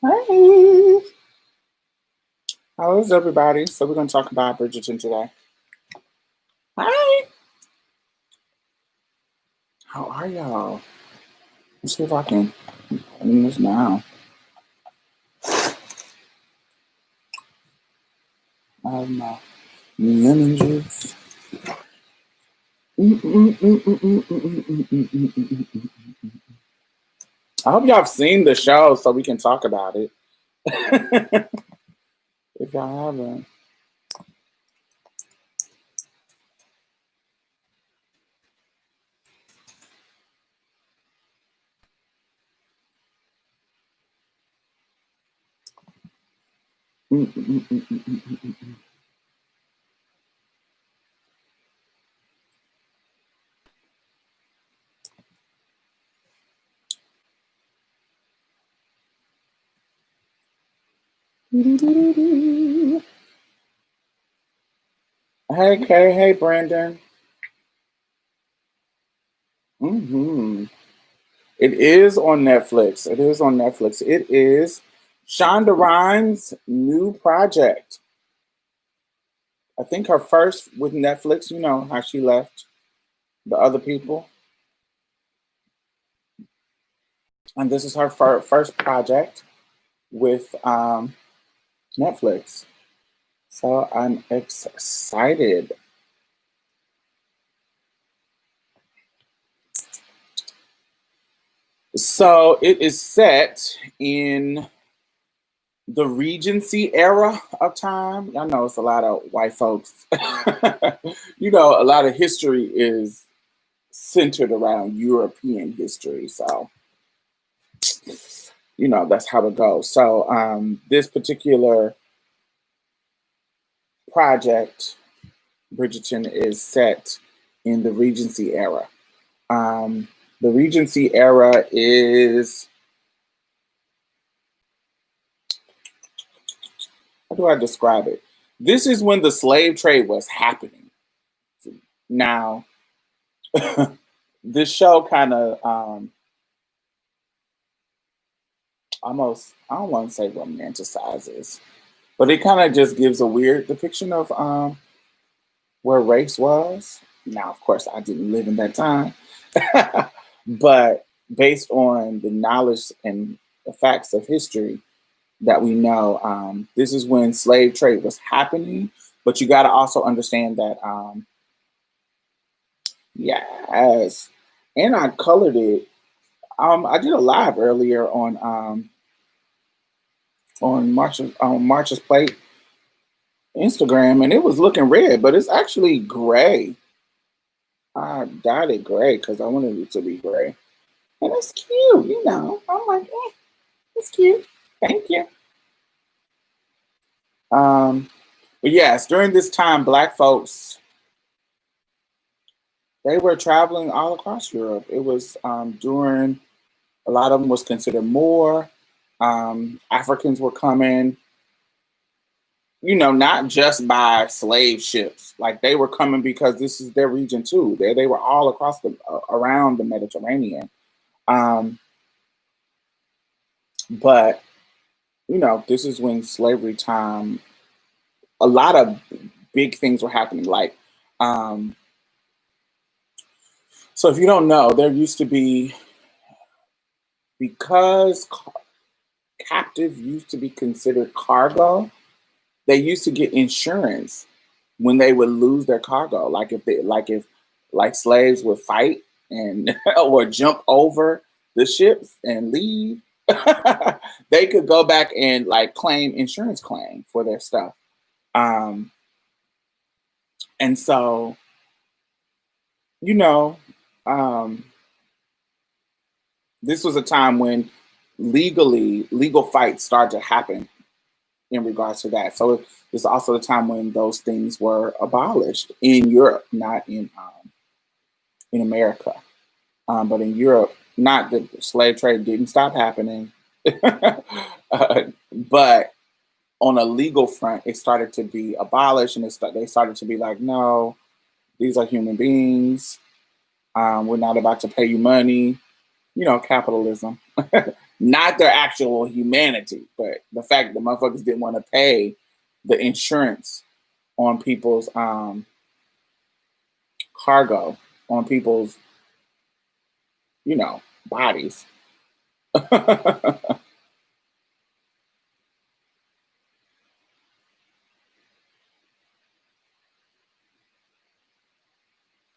Hi. How is everybody? So we're going to talk about Bridgerton today. Hi. How are y'all? Let's see if I can open this now. I have my lemon juice. I hope y'all have seen the show so we can talk about it. If y'all haven't. Hey, Kay. Hey, Brandon. It is on Netflix. It is on Netflix. It is Shonda Rhimes' new project. I think her first with Netflix. You know how she left the other people. And this is her first project with Netflix. So I'm excited. So it is set in the Regency era of time. Y'all know it's a lot of white folks. You know, a lot of history is centered around European history. So, you know, that's how it goes. So this particular project, Bridgerton, is set in the Regency era. The Regency era is, how do I describe it? This is when the slave trade was happening. Now, this show kind of almost, I don't want to say romanticizes, but it kind of just gives a weird depiction of where race was. Now, of course, I didn't live in that time, but based on the knowledge and the facts of history that we know, this is when slave trade was happening. But you got to also understand that, yes, and I colored it. I did a live earlier on March's Plate Instagram, and it was looking red, but it's actually gray. I dyed it gray because I wanted it to be gray. And it's cute, you know. I'm like, it's cute. Thank you. But yes, during this time, Black folks, they were traveling all across Europe. It was during, a lot of them was considered Moor. Africans were coming, you know, not just by slave ships. Like they were coming because this is their region too. They were all across around the Mediterranean. But you know, this is when slavery time. A lot of big things were happening. Like, so if you don't know, there used to be, because captive used to be considered cargo. They used to get insurance when they would lose their cargo. Like slaves would fight and or jump over the ships and leave, they could go back and like claim insurance claim for their stuff. Um, and so, you know, um, this was a time when legal fights started to happen in regards to that. So this is also the time when those things were abolished in Europe, not in America, but in Europe. Not that the slave trade didn't stop happening, but on a legal front, it started to be abolished, and they started to be like, no, these are human beings. We're not about to pay you money. You know, capitalism. not their actual humanity, but the fact that motherfuckers didn't want to pay the insurance on people's cargo, on people's, bodies.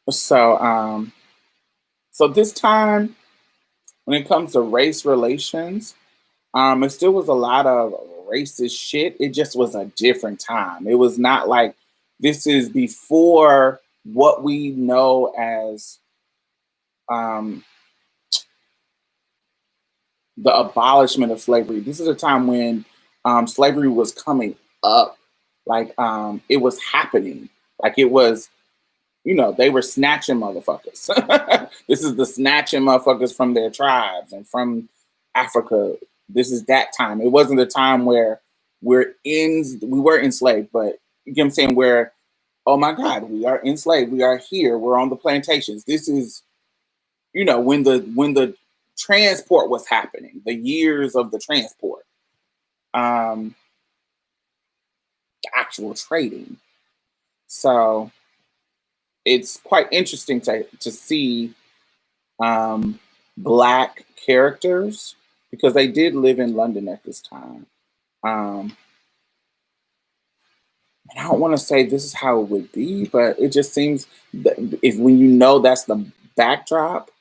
So so this time when it comes to race relations, it still was a lot of racist shit. It just was a different time. It was not like this is before what we know as um, the abolishment of slavery. This is a time when slavery was coming up, like it was happening, like it was, they were snatching motherfuckers. This is the snatching motherfuckers from their tribes and from Africa. This is that time. It wasn't a time where we were enslaved, but you get what I'm saying, where, oh my God, we are enslaved. We are here. We're on the plantations. This is, when the transport was happening, the years of the transport, the actual trading. So it's quite interesting to see Black characters, because they did live in London at this time. And I don't want to say this is how it would be, but it just seems that if when that's the backdrop,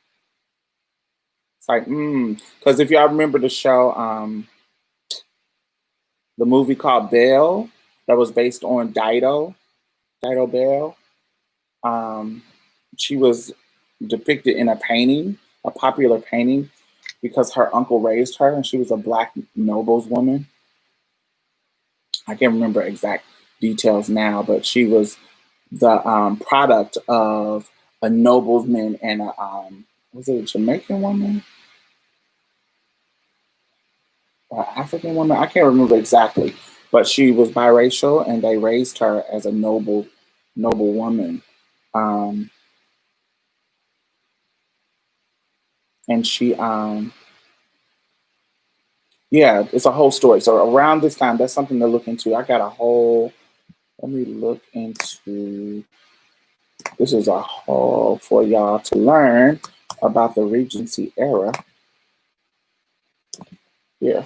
it's like, because if y'all remember the show, the movie called Belle, that was based on Dido Bell. She was depicted in a painting, a popular painting, because her uncle raised her, and she was a Black noble's woman. I can't remember exact details now, but she was the product of a nobleman and was it a Jamaican woman? Or African woman? I can't remember exactly, but she was biracial, and they raised her as a noble woman. Um, and she yeah, it's a whole story. So around this time, that's something to look into. I got a whole. Let me look into. This is a whole for y'all to learn about the Regency era. Yeah,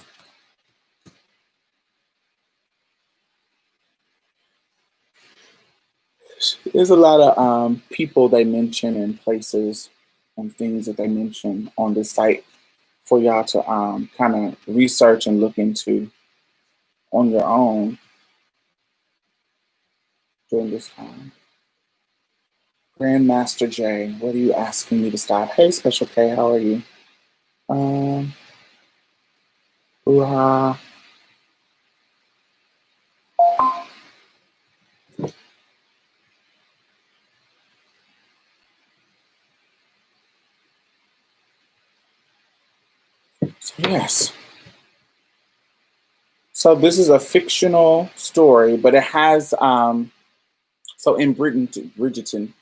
there's a lot of people they mention and places and things that they mention on this site for y'all to kind of research and look into on your own during this time. Grandmaster J, what are you asking me to stop? Hey, Special K, how are you? Um, hoo-ha. So, yes. So this is a fictional story, but it has so in Bridgerton,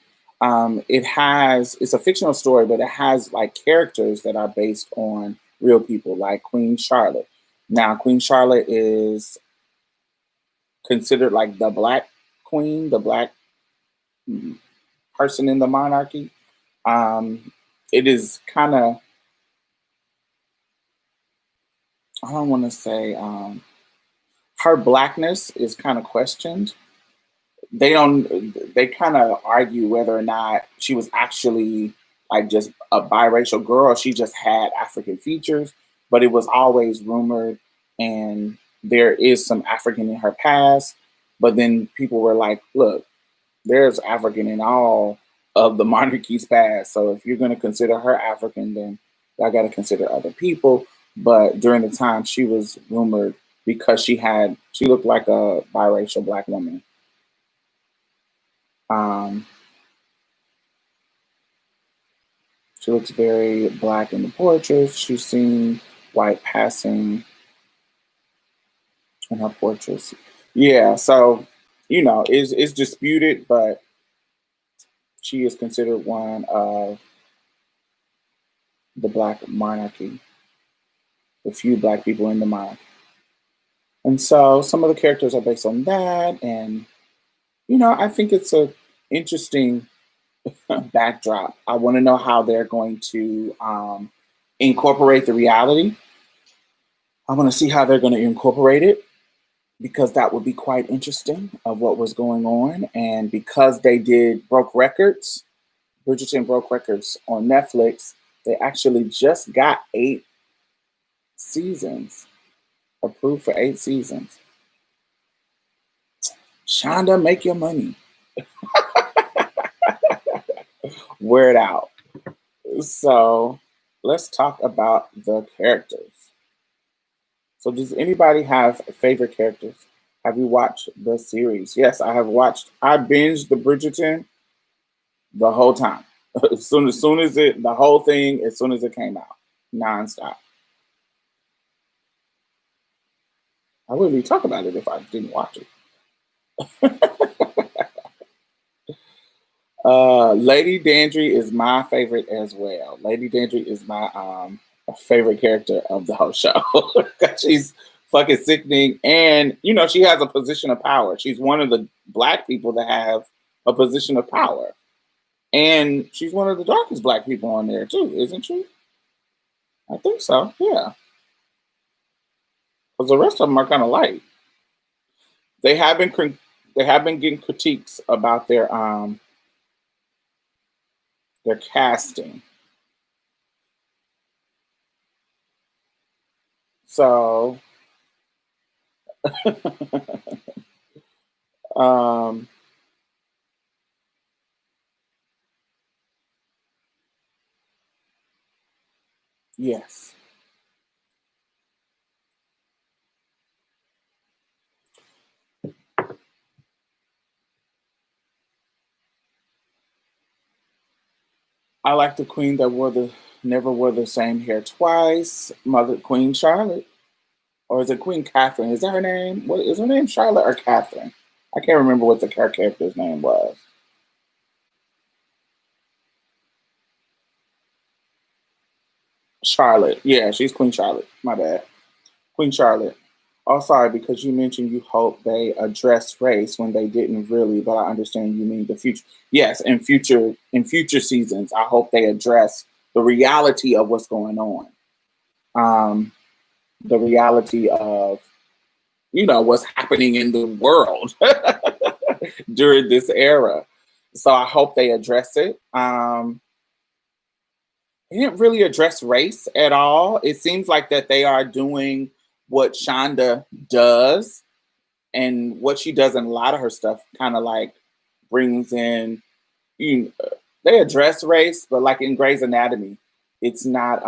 it's a fictional story, but it has like characters that are based on real people, like Queen Charlotte. Now, Queen Charlotte is considered like the Black queen, the Black person in the monarchy. It is kind of, I don't want to say, her blackness is kind of questioned. They kind of argue whether or not she was actually like just a biracial girl, or she just had African features, but it was always rumored, and there is some African in her past. But then people were like, look, there's African in all of the monarchy's past. So if you're going to consider her African, then y'all got to consider other people. But during the time, she was rumored because she looked like a biracial Black woman. Um, she looks very Black in the portraits. She's seen white passing in her portraits. Yeah, so it's disputed, but she is considered one of the Black monarchy, the few Black people in the monarchy. And so some of the characters are based on that. And, I think it's a interesting backdrop. I want to know how they're going to incorporate the reality. I want to see how they're going to incorporate it because that would be quite interesting of what was going on. And because they broke records, Bridgerton broke records on Netflix, they actually just got 8 seasons, approved for 8 seasons. Shonda, make your money. Wear it out. So let's talk about the characters. So does anybody have favorite characters? Have you watched the series? Yes, I have watched. I binged the Bridgerton the whole time. As soon as the whole thing, as soon as it came out, nonstop. I wouldn't really talk about it if I didn't watch it. Lady Dandry is my favorite as well. Lady Dandry is my favorite character of the whole show. She's fucking sickening, and she has a position of power. She's one of the Black people that have a position of power, and she's one of the darkest Black people on there too, isn't she? I think so. Yeah, because the rest of them are kind of light. They have been getting critiques about their casting. So um yes. I like the queen that never wore the same hair twice. Mother Queen Charlotte. Or is it Queen Catherine? Is that her name? What is her name? Charlotte or Catherine? I can't remember what her character's name was. Charlotte. Yeah, she's Queen Charlotte. My bad. Queen Charlotte. Oh, sorry, because you mentioned you hope they address race when they didn't really, but I understand you mean the future. Yes, in future seasons, I hope they address the reality of what's going on. Um, the reality of what's happening in the world during this era. So I hope they address it. They didn't really address race at all. It seems like that they are doing what Shonda does, and what she does in a lot of her stuff kind of like brings in, they address race, but like in Grey's Anatomy, it's not,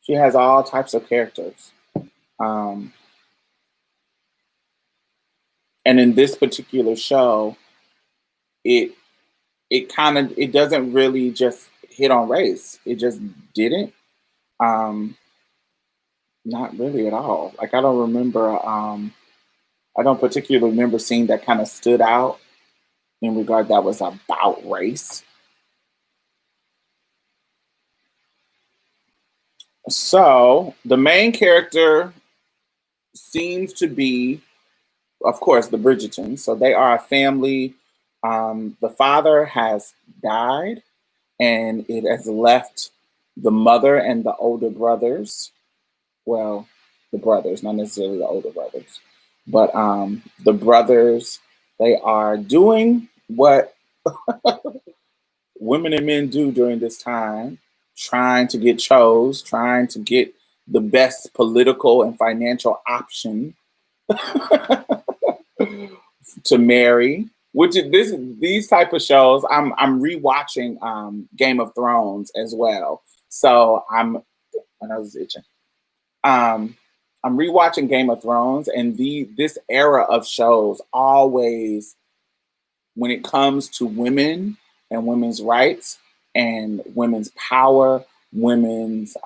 she has all types of characters. Um, and in this particular show, it it doesn't really just hit on race. It just didn't. Um, Not really at all. Like I don't remember. I don't particularly remember seeing that kind of stood out in regard that was about race. So the main character seems to be, of course, the Bridgertons. So they are a family. The father has died, and it has left the mother and the older brothers. Well, the brothers, not necessarily the older brothers, but the brothers. They are doing what women and men do during this time, trying to get chose, trying to get the best political and financial option to marry. Which is these type of shows. I'm rewatching Game of Thrones as well. So when I was itching. Um, I'm rewatching Game of Thrones, and this era of shows always, when it comes to women and women's rights and women's power, women's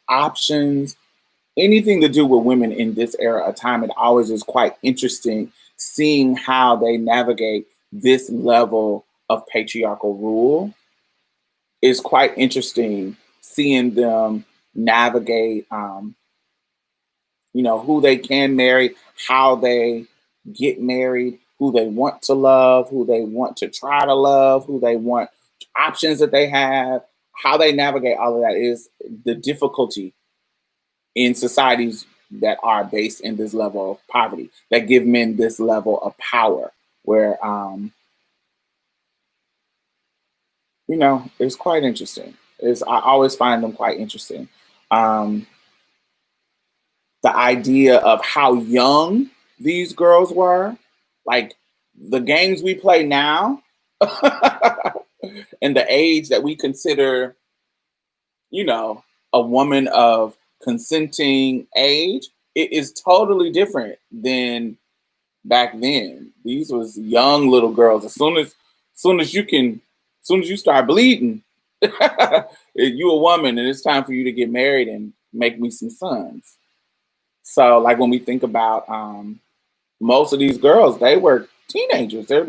options, anything to do with women in this era of time, it always is quite interesting seeing how they navigate this level of patriarchal rule. Is quite interesting seeing them navigate, who they can marry, how they get married, who they want to love, who they want to try to love, who they want, options that they have, how they navigate all of that is the difficulty in societies that are based in this level of poverty, that give men this level of power, where it's quite interesting. I always find them quite interesting. Um, the idea of how young these girls were, like the games we play now, and the age that we consider, you know, a woman of consenting age, it is totally different than back then. These was young little girls. As soon as you start bleeding, you a woman, and it's time for you to get married and make me some sons. So, like when we think about most of these girls, they were teenagers. They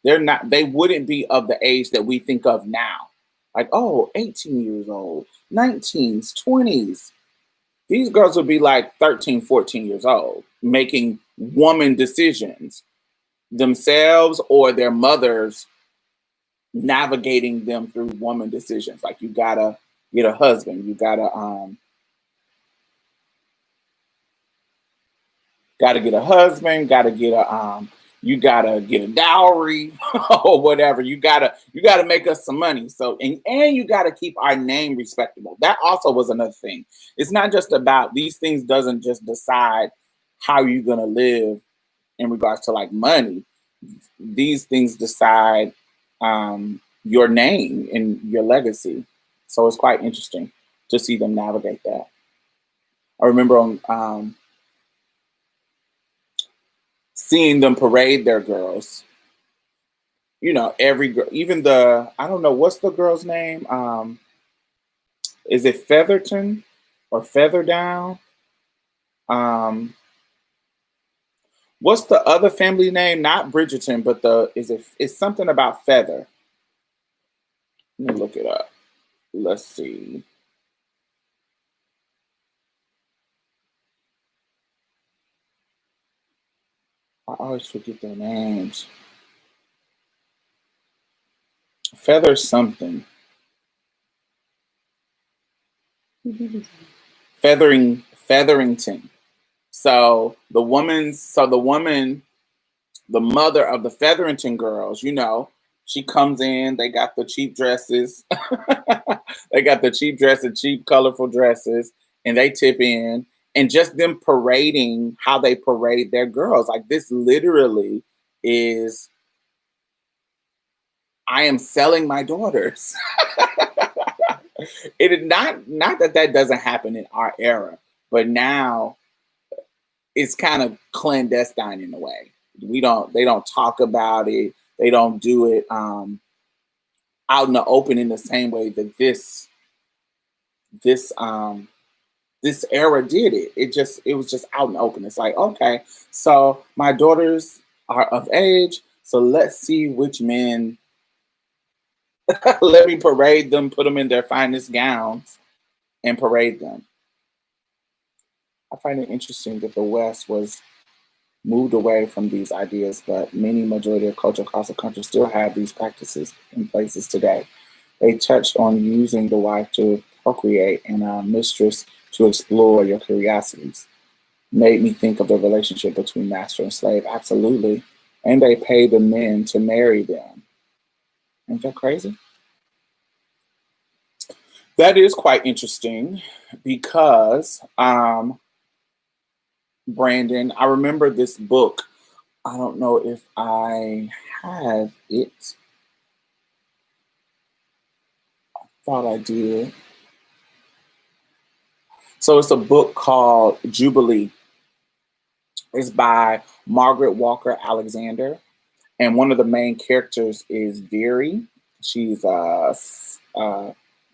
wouldn't be of the age that we think of now. Like, oh, 18 years old, 19s, 20s. These girls would be like 13, 14 years old, making woman decisions themselves or their mothers navigating them through woman decisions. Like, you gotta get a husband, you gotta get a husband, you gotta get a dowry or whatever. You gotta make us some money. So and you gotta keep our name respectable. That also was another thing. It's not just about these things, doesn't just decide how you're gonna live in regards to like money. These things decide your name and your legacy. So it's quite interesting to see them navigate that. I remember on seeing them parade their girls. Every girl, even I don't know what's the girl's name. Is it Featherton or Featherdown? Um, what's the other family name? Not Bridgerton, but it's something about Feather. Let me look it up. Let's see. I always forget their names. Feather something. Featherington. The mother of the Featherington girls, she comes in, they got the cheap dresses. They got the cheap dresses, cheap, colorful dresses, and they tip in. And just them parading how they parade their girls. Like, this literally is, I am selling my daughters. It is not that doesn't happen in our era, but now it's kind of clandestine in a way. They don't talk about it. They don't do it out in the open in the same way that this this era did it. It was just out in the open. It's like, okay, so my daughters are of age, so let's see which men let me parade them, put them in their finest gowns and parade them. I find it interesting that the West was moved away from these ideas, but many majority of culture across the country still have these practices in places today. They touched on using the wife to procreate and a mistress to explore your curiosities. Made me think of the relationship between master and slave. Absolutely. And they pay the men to marry them. Ain't that crazy? That is quite interesting because Brandon, I remember this book. I don't know if I have it. I thought I did. So it's a book called Jubilee. It's by Margaret Walker Alexander. And one of the main characters is Veery. She's a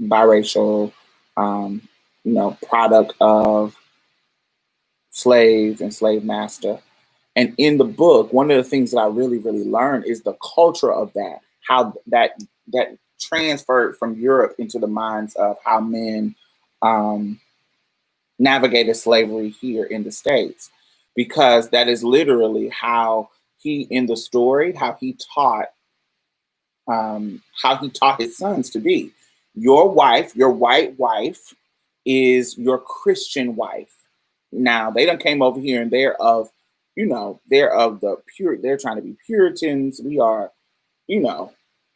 biracial, product of slave and slave master. And in the book, one of the things that I really, really learned is the culture of that, how that transferred from Europe into the minds of how men um, navigated slavery here in the States, because that is literally how he, in the story, how he taught his sons to be. Your wife, your white wife, is your Christian wife. Now they done came over here and they're of the pure. They're trying to be Puritans. We are, you know,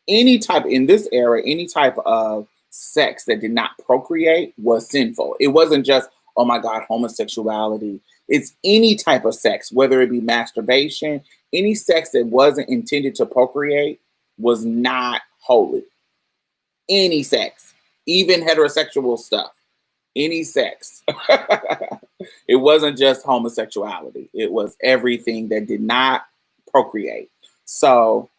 any type in this era, any type of sex that did not procreate was sinful. It wasn't just, oh my God, homosexuality. It's any type of sex, whether it be masturbation, any sex that wasn't intended to procreate was not holy. Any sex, even heterosexual stuff, any sex. It wasn't just homosexuality. It was everything that did not procreate. So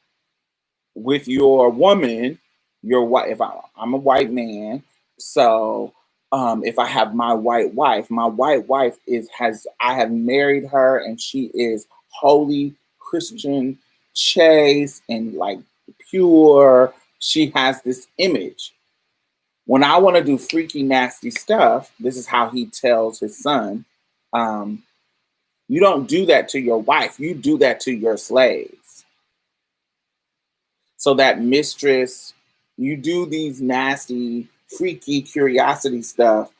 with your woman, your wife, if I'm a white man, so if I have my white wife I have married her, and she is holy, Christian, chaste, and like pure. She has this image. When I want to do freaky, nasty stuff, this is how he tells his son, um, you don't do that to your wife, you do that to your slaves. So that mistress, you do these nasty, freaky curiosity stuff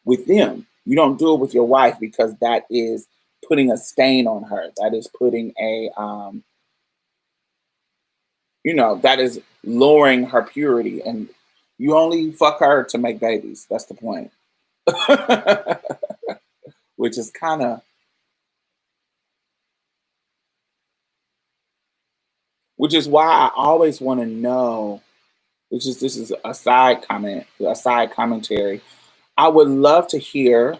with them. You don't do it with your wife, because that is putting a stain on her. That is putting that is lowering her purity. And you only fuck her to make babies. That's the point. Which is kind of, which is why I always want to know, this is a side commentary. I would love to hear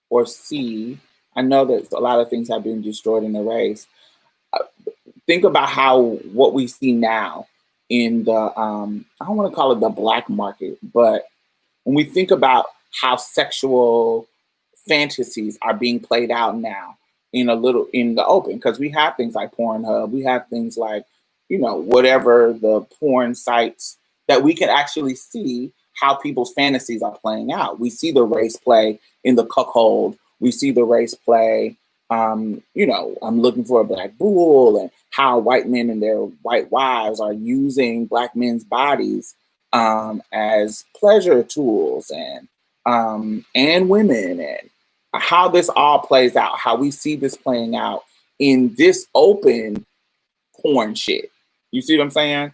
or see. I know that a lot of things have been destroyed in the race. Uh, Think about how what we see now in the I don't want to call it the black market, but when we think about how sexual fantasies are being played out now in the open, because we have things like Pornhub, we have things like, whatever the porn sites that we can actually see how people's fantasies are playing out. We see the race play in the cuckold. We see the race play, I'm looking for a black bull, and how white men and their white wives are using black men's bodies as pleasure tools, and women, and how this all plays out, how we see this playing out in this open porn shit. You see what I'm saying?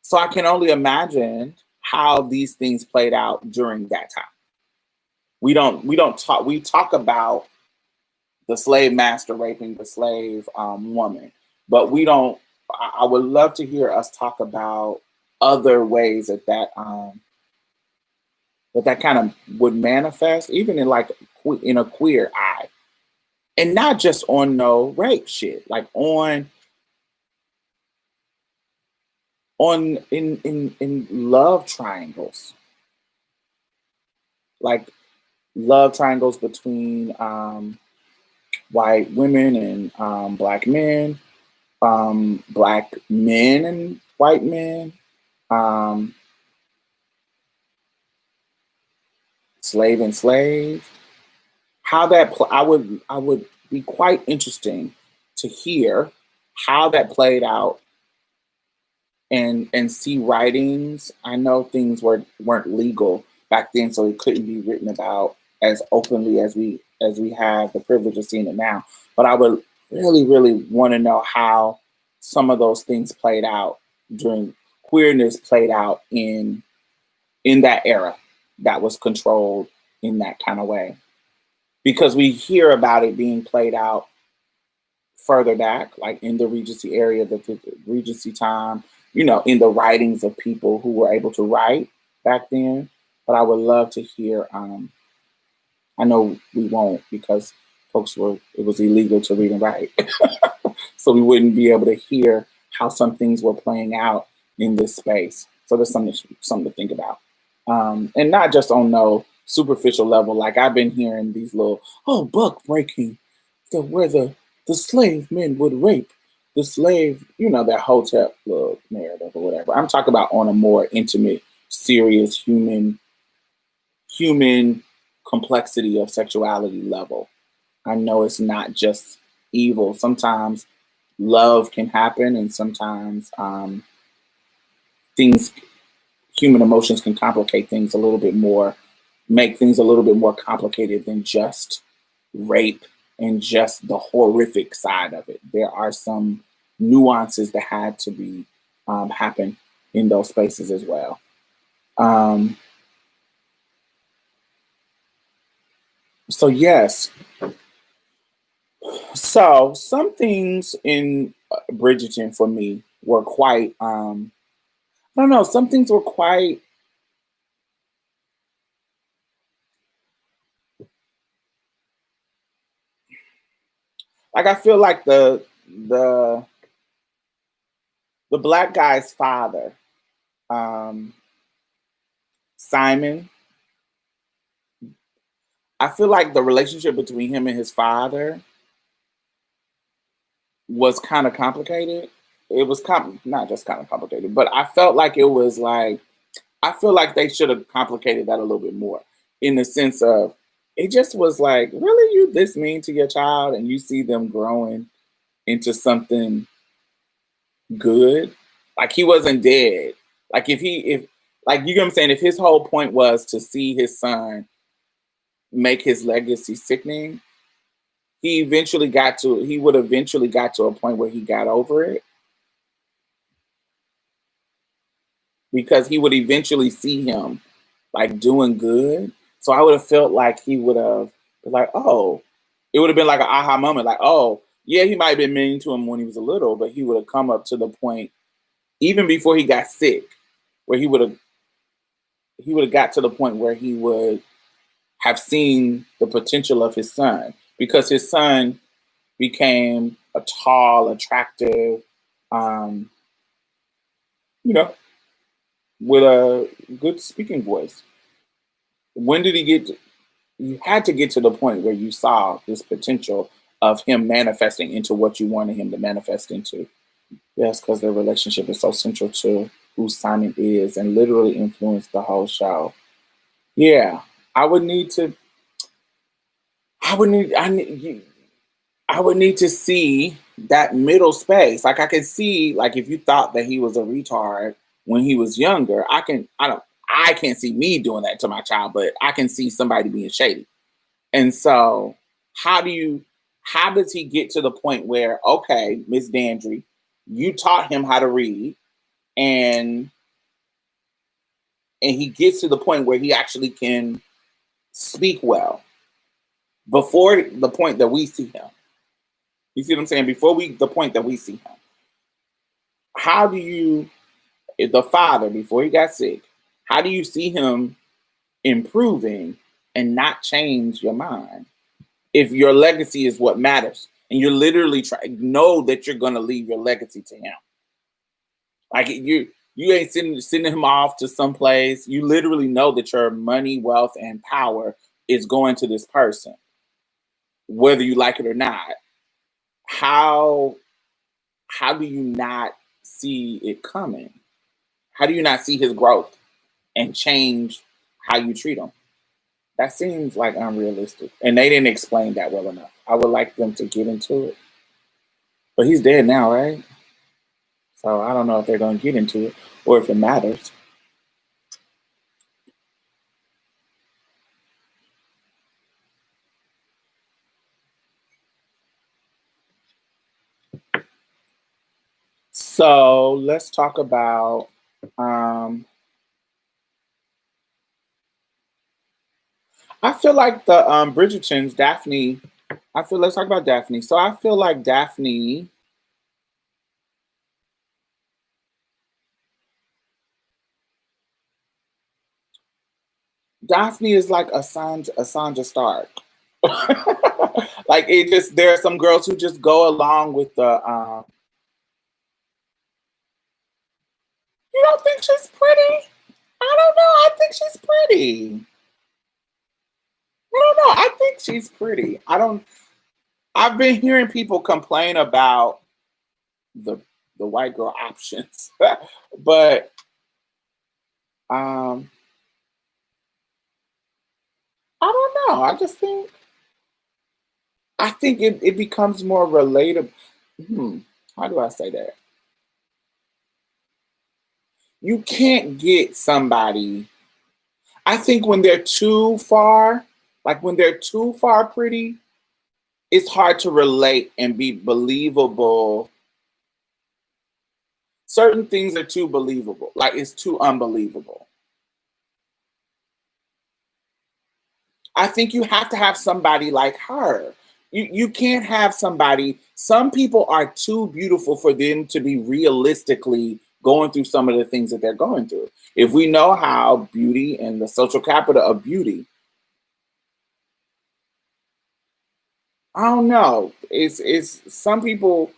So I can only imagine how these things played out during that time. We talk about the slave master raping the slave woman, but we don't. I would love to hear us talk about other ways that kind of would manifest, even in like in a queer eye, and not just on no rape shit, like on in love triangles, like love triangles between white women and black men, black men and white men, um, slave and slave. How that I would be quite interesting to hear how that played out, and see writings. I know things weren't legal back then, so it couldn't be written about as openly as we have the privilege of seeing it now. But I would really, really want to know how some of those things played out during queerness played out in that era that was controlled in that kind of way. Because we hear about it being played out further back, like in the Regency area, the Regency time, in the writings of people who were able to write back then. But I would love to hear, I know we won't, because it was illegal to read and write. So we wouldn't be able to hear how some things were playing out in this space. So there's something to think about. And not just on no superficial level, like I've been hearing these little, buck breaking, where the slave men would rape the slave, that hotel little narrative or whatever. I'm talking about on a more intimate, serious human human complexity of sexuality level. I know it's not just evil. Sometimes love can happen, and sometimes things, human emotions can complicate things a little bit more, make things a little bit more complicated than just rape and just the horrific side of it. There are some nuances that had to be happen in those spaces as well. So yes, so some things in Bridgerton for me were quite I don't know, some things were quite like I feel like the the black guy's father, um Simon, I feel like the relationship between him and his father was kind of complicated. It was not just kind of complicated, but I felt like it was like I feel like they should have complicated that a little bit more in the sense of it just was like, really, you this mean to your child and you see them growing into something good? Like he wasn't dead. Like if like you know what I'm saying, if his whole point was to see his son make his legacy sickening, he would eventually got to a point where he got over it because he would eventually see him like doing good. So I would have felt like he would have like, oh, it would have been like an aha moment, like, oh, yeah, he might have been mean to him when he was a little, but he would have come up to the point even before he got sick, where he would have got to the point where he would have seen the potential of his son because his son became a tall, attractive, um, you know, with a good speaking voice. When did he get? You had to get to the point where you saw this potential of him manifesting into what you wanted him to manifest into. Yes, because their relationship is so central to who Simon is and literally influenced the whole show. Yeah, I would need to. I would need. I would need to see that middle space. Like I could see, like if you thought that he was a retard when he was younger, I can. I don't. I can't see me doing that to my child, but I can see somebody being shady. And so, how do you? How does he get to the point where, okay, Miss Dandry, you taught him how to read, and he gets to the point where he actually can speak well before the point that we see him. You see what I'm saying? Before the point that we see him. How do you, the father, before he got sick, how do you see him improving and not change your mind? If your legacy is what matters and you're literally trying know that you're going to leave your legacy to him. Like you ain't sending him off to some place. You literally know that your money, wealth, and power is going to this person, whether you like it or not. How do you not see it coming? How do you not see his growth and change how you treat him? That seems like unrealistic. And they didn't explain that well enough. I would like them to get into it. But he's dead now, right? So I don't know if they're going to get into it or if it matters. So let's talk about I feel like the Bridgerton's Daphne. Let's talk about Daphne. So I feel like Daphne is like a Sandra Stark. Like it just there are some girls who just go along with the you don't think she's pretty? I don't know. I think she's pretty. I don't know. I think she's pretty. I don't I've been hearing people complain about the white girl options. But um I don't know. I think it becomes more relatable. Hmm, how do I say that? You can't get somebody. I think when they're too far, like when they're too far pretty, it's hard to relate and be believable. Certain things are too believable. Like it's too unbelievable. I think you have to have somebody like her. You can't have somebody. Some people are too beautiful for them to be realistically going through some of the things that they're going through. If we know how beauty and the social capital of beauty, I don't know. It's some people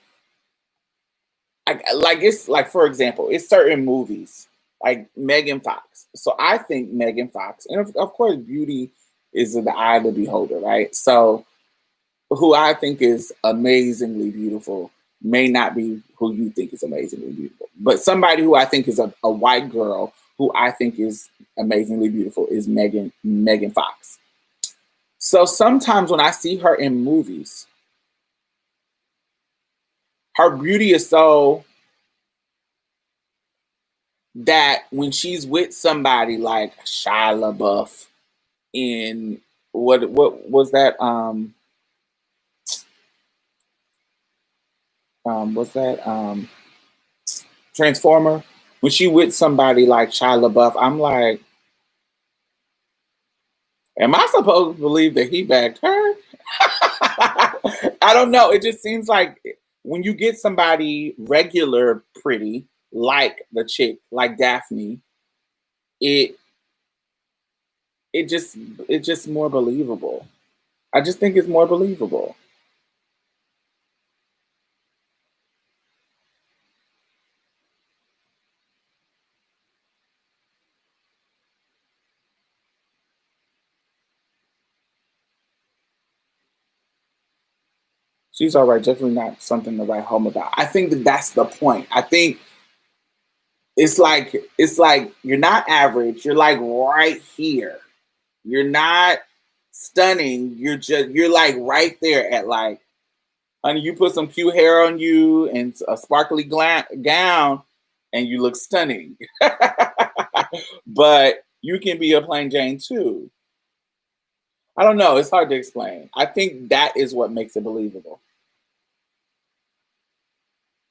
like it's like for example, it's certain movies like Megan Fox. So I think Megan Fox, and of course, beauty is in the eye of the beholder, right? So who I think is amazingly beautiful may not be who you think is amazingly beautiful. But somebody who I think is a white girl who I think is amazingly beautiful is Megan Fox. So sometimes when I see her in movies, her beauty is so that when she's with somebody like Shia LaBeouf in what was that what's that Transformer, when she with somebody like Shia LaBeouf, I'm like, am I supposed to believe that he backed her? I don't know. It just seems like when you get somebody regular pretty, like the chick, like Daphne, it it just it's just more believable. I just think it's more believable. She's all right. Definitely not something to write home about. I think that that's the point. I think it's like you're not average. You're like right here. You're not stunning. You're like right there at like, honey, you put some cute hair on you and a sparkly gown, and you look stunning. But you can be a plain Jane too. I don't know. It's hard to explain. I think that is what makes it believable.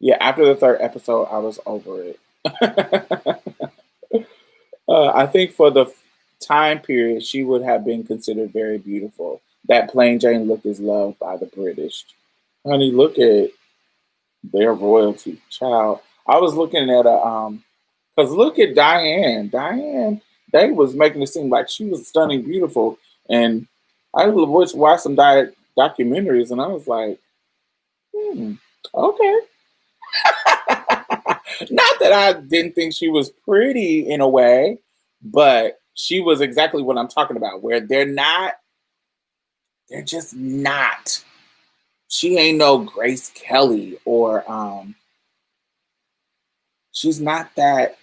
Yeah, after the third episode, I was over it. I think for the time period, she would have been considered very beautiful. That plain Jane look is loved by the British. Honey, look at their royalty, child. I was looking at cause look at Diane. Diane, they was making it seem like she was stunning, beautiful, and I was watch some documentaries, and I was like, okay. Not that I didn't think she was pretty in a way, but she was exactly what I'm talking about, where they're just not. She ain't no Grace Kelly or she's not that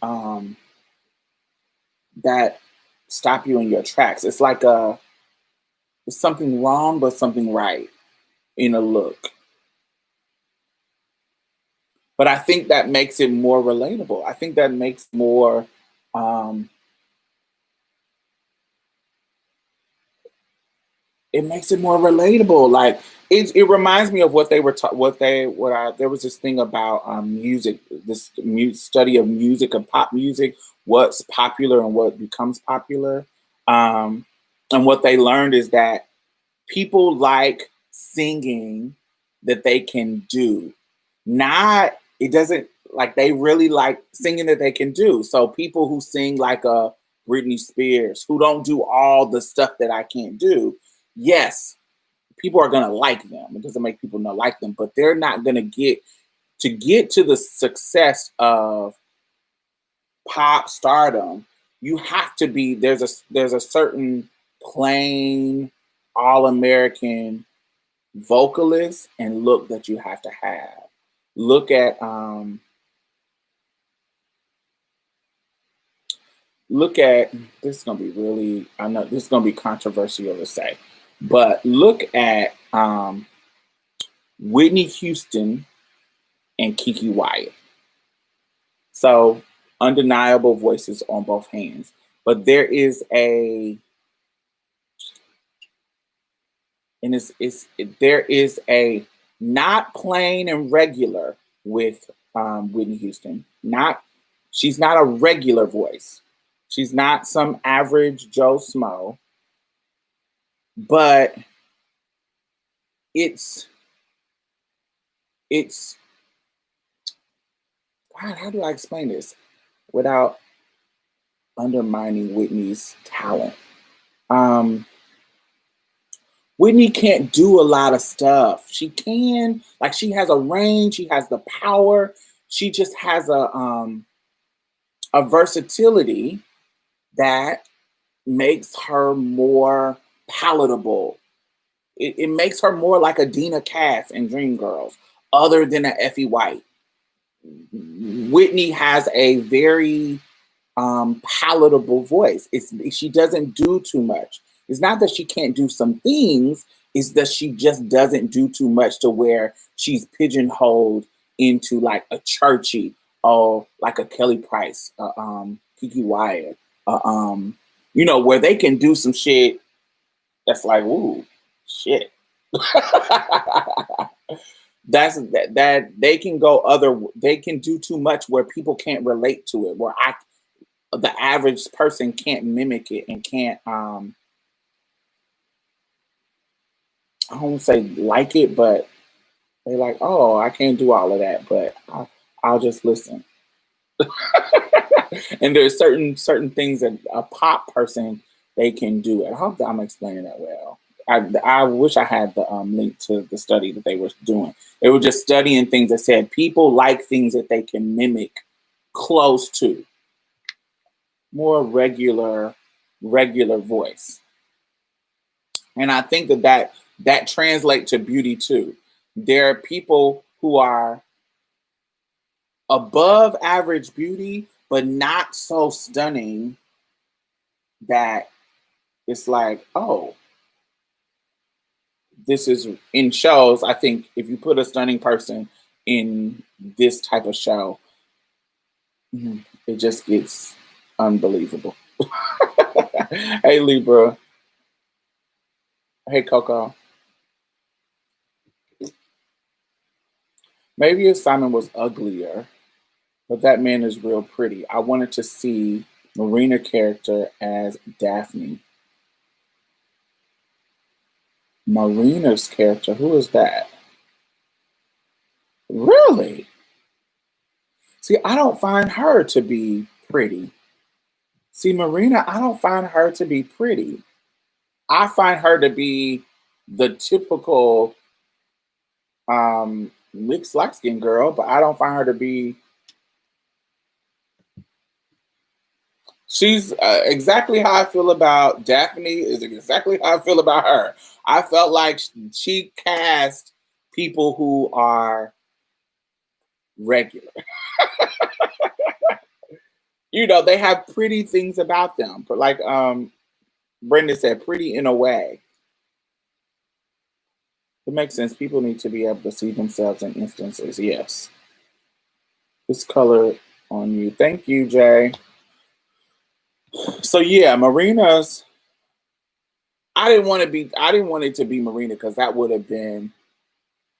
stop you in your tracks. It's like it's something wrong but something right in a look. But I think that makes it more relatable. I think that makes more um it makes it more relatable. Like it reminds me of what they were what they what I there was this thing about music, this study of music and pop music, what's popular and what becomes popular. Um, and what they learned is that people like singing that they can do. Not it doesn't like they really like singing that they can do. So people who sing like a Britney Spears, who don't do all the stuff that I can't do, yes, people are gonna like them. It doesn't make people not like them, but they're not gonna get to the success of pop stardom. You have to be there's a certain plain all American vocalist and look that you have to have. Look at look at this is gonna be really, I know this is gonna be controversial to say, but look at Whitney Houston and Kiki Wyatt. So undeniable voices on both hands. But there is a and there is a not plain and regular with Whitney Houston. Not she's not a regular voice. She's not some average Joe Smo, but it's it's God, how do I explain this without undermining Whitney's talent? Um, Whitney can't do a lot of stuff. She can, like, she has a range, she has the power, she just has a versatility that makes her more palatable. It makes her more like a Dina Cass in Dreamgirls, other than a Effie White. Whitney has a very palatable voice. She doesn't do too much. It's not that she can't do some things, it's that she just doesn't do too much to where she's pigeonholed into like a churchy or like a Kelly Price, Kiki Wyatt, where they can do some shit that's like, ooh, shit. That they can go they can do too much where people can't relate to it, where the average person can't mimic it and can't I don't say like it, but they're like, oh, I can't do all of that, but I'll just listen. And there's certain things that a pop person they can do. I hope that I'm explaining that well. I wish I had the link to the study that they were doing. They were just studying things that said people like things that they can mimic close to more regular voice. And I think that translates to beauty too. There are people who are above average beauty, but not so stunning that it's like, oh, this is in shows. I think if you put a stunning person in this type of show, it just gets unbelievable. Hey, Libra. Hey, Coco. Maybe if Simon was uglier, but that man is real pretty. I wanted to see Marina character as Daphne. Marina's character, who is that? Really? See, I don't find her to be pretty. See, Marina, I don't find her to be pretty. I find her to be the typical mixed light skinned girl, but I don't find her to be. She's exactly how I feel about Daphne, is exactly how I feel about her. I felt like she cast people who are regular. They have pretty things about them, but like Brendan said, pretty in a way. It makes sense. People need to be able to see themselves in instances. Yes. This color on you. Thank you, Jay. So yeah, Marina's. I didn't want it to be Marina because that would have been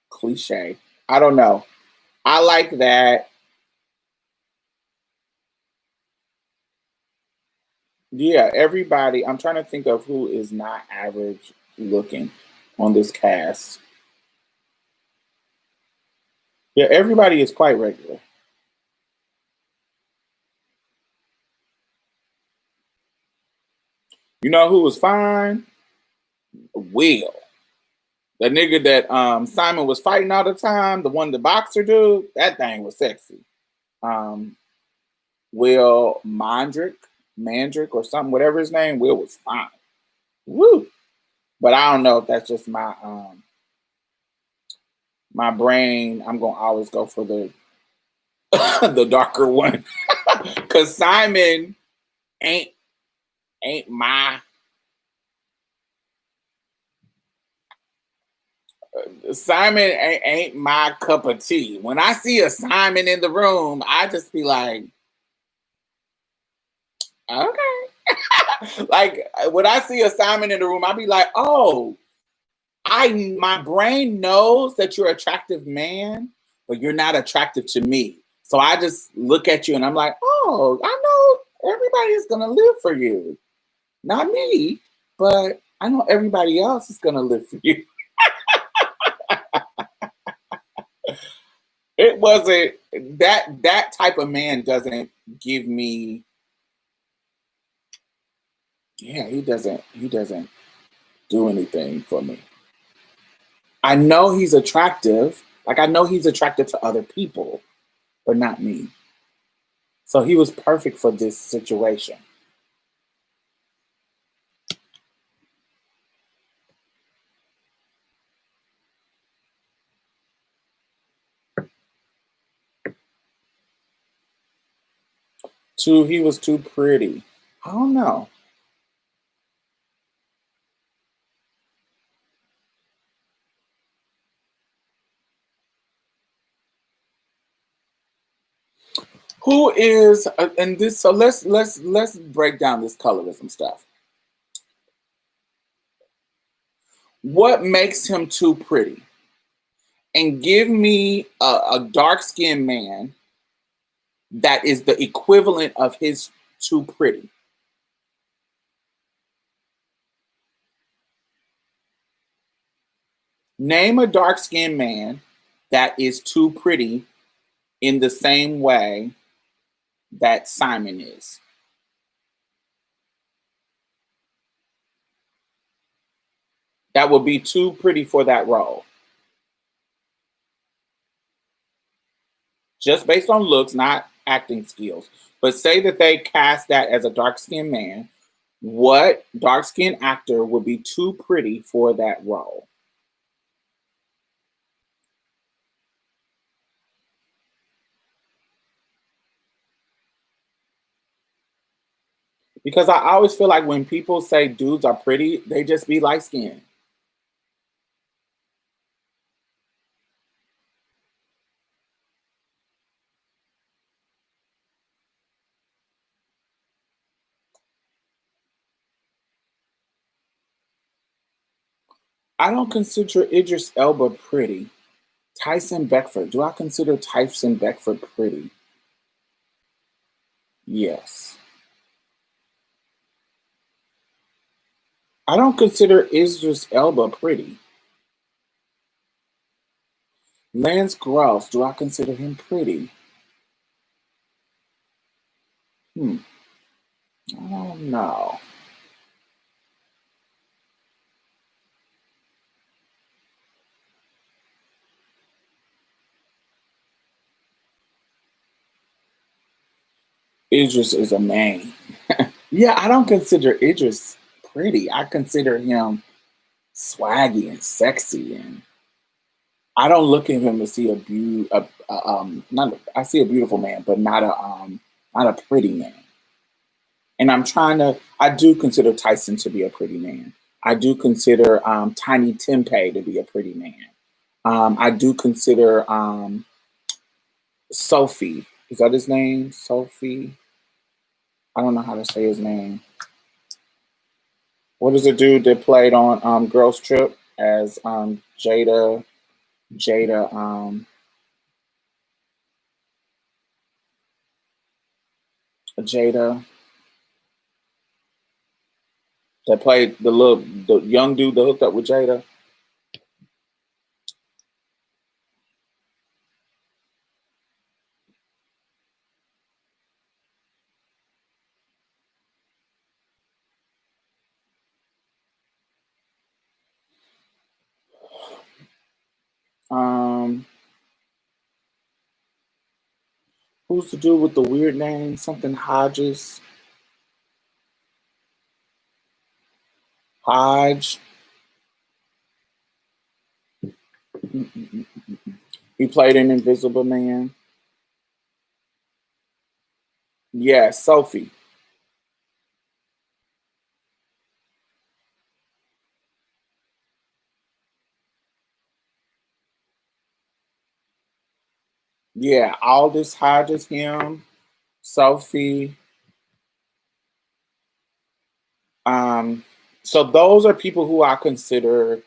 cliche. I don't know. I like that. Yeah, everybody. I'm trying to think of who is not average looking on this cast. Yeah, everybody is quite regular. You know who was fine? Will. The nigga that Simon was fighting all the time, the boxer dude, that thing was sexy. Um, Will Mandrick or something, whatever his name, Will was fine. Woo! But I don't know if that's just my brain. I'm gonna always go for the the darker one. Cause Simon ain't ain't my Simon ain't my cup of tea. When I see a Simon in the room, I just be like, okay. Like when I see a Simon in the room, I be like, oh, my brain knows that you're an attractive man, but you're not attractive to me. So I just look at you and I'm like, oh, I know everybody is gonna live for you. Not me, but I know everybody else is gonna live for you. It wasn't that type of man doesn't give me, yeah, he doesn't do anything for me. I know he's attractive. Like I know he's attractive to other people, but not me. So he was perfect for this situation. Two, he was too pretty. I don't know. Who is and this? So let's break down this colorism stuff. What makes him too pretty? And give me a dark skinned man that is the equivalent of his too pretty. Name a dark skinned man that is too pretty in the same way that Simon is. That would be too pretty for that role. Just based on looks, not acting skills. But say that they cast that as a dark skinned man. What dark skinned actor would be too pretty for that role? Because I always feel like when people say dudes are pretty, they just be light skinned. I don't consider Idris Elba pretty. Tyson Beckford. Do I consider Tyson Beckford pretty? Yes. I don't consider Idris Elba pretty. Lance Gross. Do I consider him pretty? Hmm. I don't know. Idris is a man. Yeah, I don't consider Idris pretty. I consider him swaggy and sexy, and I don't look at him to see not I see a beautiful man, but not a pretty man. And I do consider Tyson to be a pretty man. I do consider Tiny Tempeh to be a pretty man. I do consider Sophie. Is that his name? Sophie. I don't know how to say his name. What is the dude that played on Girls Trip as Jada Jada that played the young dude that hooked up with Jada? Um, who's the dude with the weird name? Something Hodges. Hodge. He played in Invisible Man. Yeah, Sophie. Yeah, Aldous Hodges, him, Sophie. So those are people who I consider,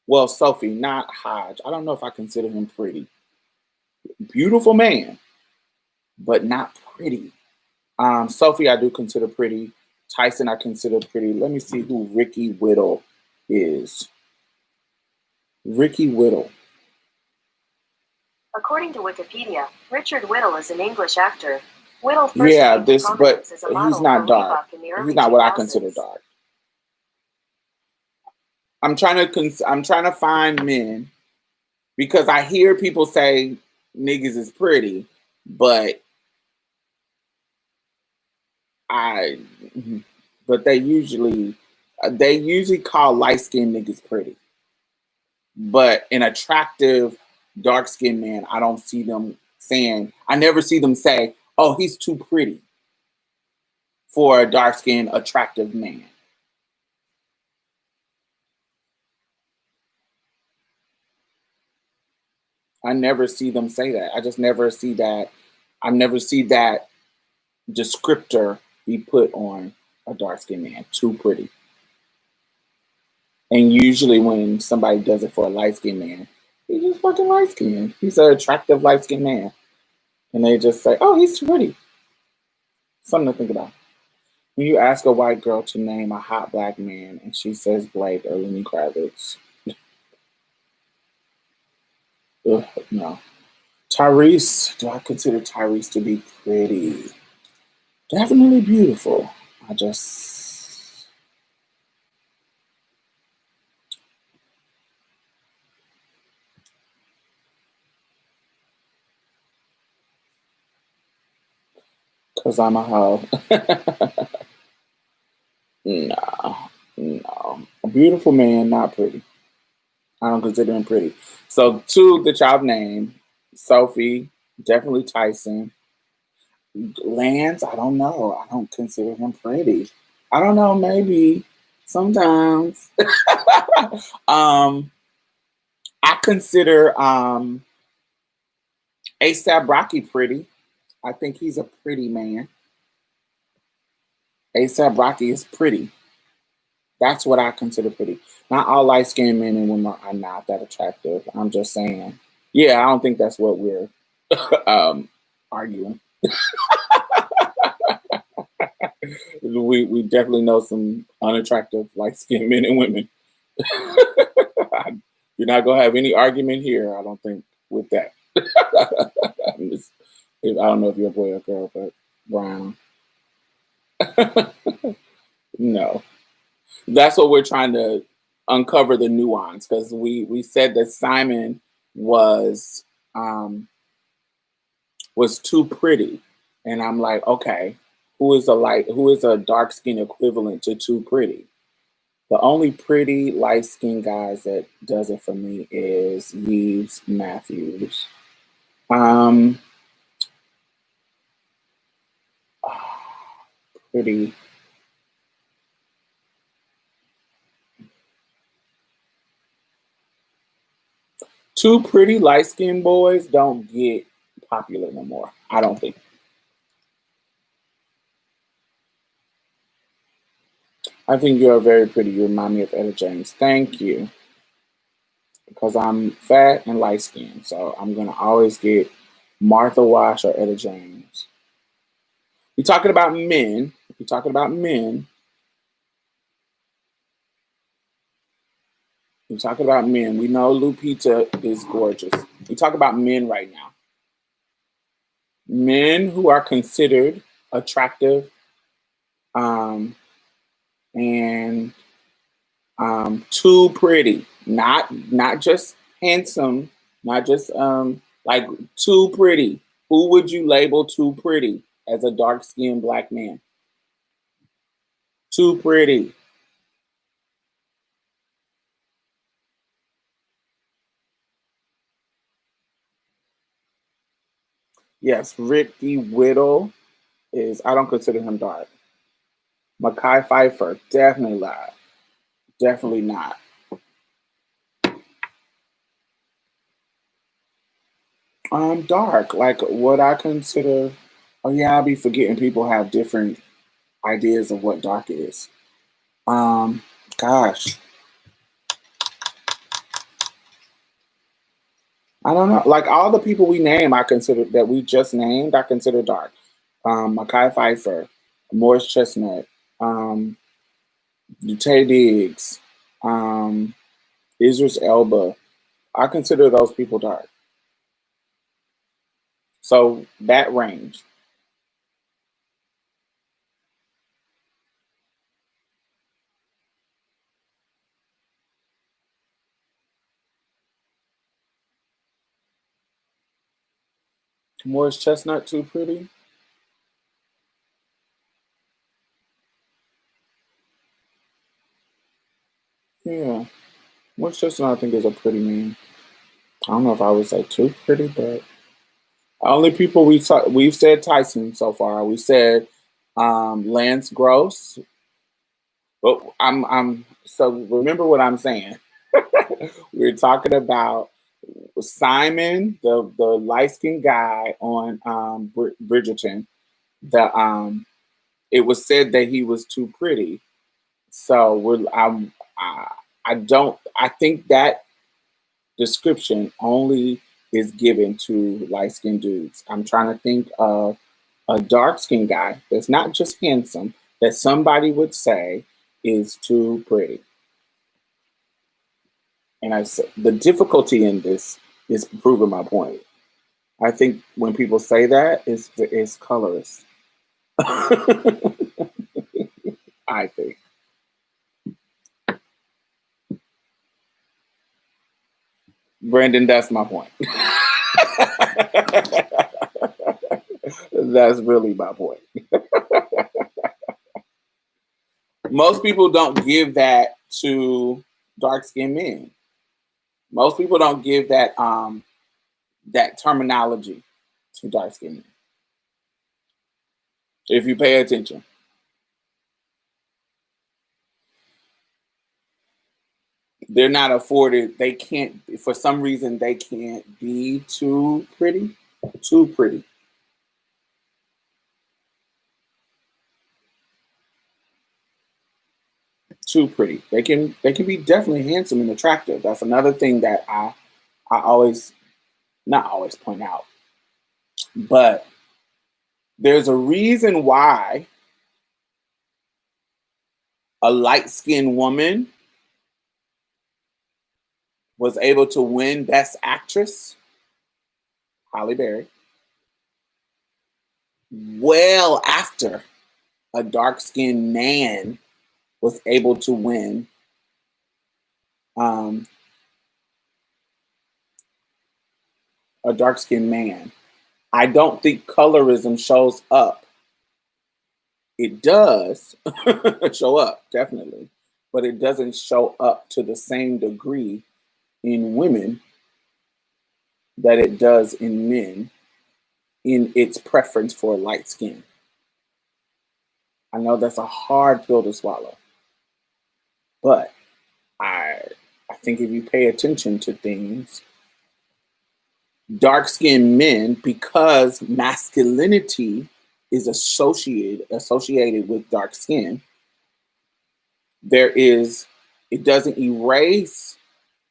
well, Sophie, not Hodge. I don't know if I consider him pretty. Beautiful man, but not pretty. Sophie, I do consider pretty. Tyson, I consider pretty. Let me see who Ricky Whittle is. Ricky Whittle. According to Wikipedia, Richard Whittle is an English actor. Whittle first Yeah, came to but prominence as a model he's not for dark. Reebok in the He's early not what I consider 2000s. dark. I'm trying to find men because I hear people say niggas is pretty, but I but they usually call light skinned niggas pretty. But an attractive dark skinned man, I don't see them saying, I never see them say, oh, he's too pretty for a dark skinned attractive man. I never see them say that. I just never see that. I never see that descriptor be put on a dark skinned man. Too pretty. And usually when somebody does it for a light skinned man, he's just fucking light skinned. He's an attractive light skinned man. And they just say, oh, he's pretty. Something to think about. When you ask a white girl to name a hot black man and she says Blake or Lenny Kravitz, ugh, no. Tyrese, do I consider Tyrese to be pretty? Definitely beautiful. I just, because I'm a hoe. No, no. A beautiful man, not pretty. I don't consider him pretty. So two that y'all named, Sophie, definitely Tyson. Lance, I don't know. I don't consider him pretty. I don't know, maybe sometimes. um, I consider ASAP Rocky pretty. I think he's a pretty man. ASAP Rocky is pretty. That's what I consider pretty. Not all light skinned men and women are not that attractive. I'm just saying. Yeah, I don't think that's what we're arguing. We definitely know some unattractive light skinned men and women. You're not gonna have any argument here, I don't think, with that. I don't know if you're a boy or girl, but brown. No. That's what we're trying to uncover the nuance because we said that Simon was um was too pretty. And I'm like, okay, who is a dark skin equivalent to too pretty? The only pretty light skinned guys that does it for me is Yves Matthews. Um pretty. Two pretty light skinned boys don't get popular no more. I don't think. I think you're very pretty. You remind me of Etta James. Thank you. Because I'm fat and light skinned. So I'm gonna always get Martha Wash or Etta James. We're talking about men. We're talking about men. We're talking about men. We know Lupita is gorgeous. We talk about men right now. Men who are considered attractive and too pretty. Not just handsome, not just like too pretty. Who would you label too pretty as a dark skinned black man? Too pretty. Yes, Ricky Whittle is I don't consider him dark. Mackay Pfeiffer, definitely not. Definitely not. Dark, like what I consider. Oh yeah, I'll be forgetting people have different ideas of what dark is. Um, Gosh, I don't know. Like all the people we name, I consider that we just named, I consider dark. Mackay Pfeiffer, Morris Chestnut, um, Tay Diggs, um, Idris Elba. I consider those people dark. So that range. Morris Chestnut too pretty. Yeah, Morris Chestnut I think is a pretty man. I don't know if I would say too pretty, but only people we've said Tyson so far. We said Lance Gross. But I'm so remember what I'm saying. We're talking about Simon, the light skinned guy on Bridgerton. The It was said that he was too pretty. So I don't I think that description only is given to light skinned dudes. I'm trying to think of a dark skinned guy that's not just handsome that somebody would say is too pretty. And I said the difficulty in this is proving my point. I think when people say that, it's colorist. I think. Brandon, that's my point. That's really my point. Most people don't give that to dark skinned men. Most people don't give that terminology to dark skinned men. If you pay attention. They're not afforded, they can't, for some reason they can't be too pretty. Too pretty. Too pretty. They can be definitely handsome and attractive. That's another thing that I always not always point out. But there's a reason why a light skinned woman was able to win Best Actress, Halle Berry, well after a dark skinned man was able to win um, a dark skinned man. I don't think colorism shows up. It does show up, definitely, but it doesn't show up to the same degree in women that it does in men in its preference for light skin. I know that's a hard pill to swallow, but I I think if you pay attention to things, dark skinned men, because masculinity is associated with dark skin, there is it doesn't erase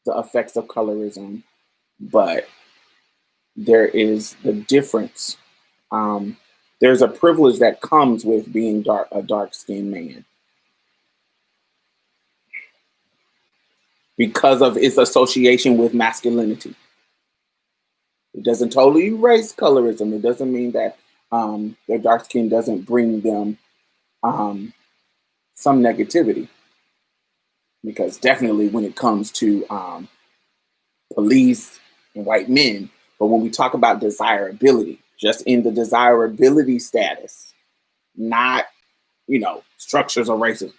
the effects of colorism, but there is the difference. Um, there's a privilege that comes with being a dark skinned man because of its association with masculinity. It doesn't totally erase colorism. It doesn't mean that their dark skin doesn't bring them um, some negativity, because definitely when it comes to police and white men, but when we talk about desirability, just in the desirability status, not structures or racism,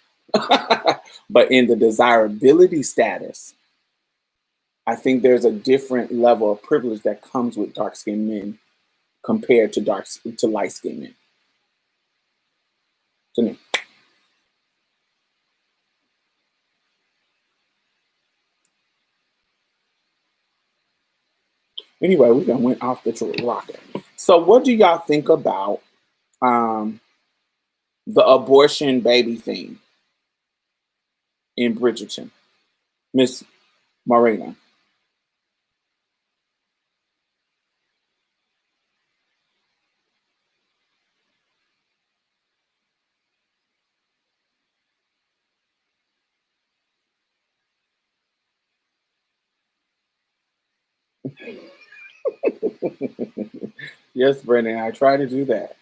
but in the desirability status, I think there's a different level of privilege that comes with dark skinned men compared to light skinned men. To me, Anyway, we done went off the rocket. So, what do y'all think about um, the abortion baby thing in Bridgerton, Miss Marina? Yes, Brendan, I try to do that.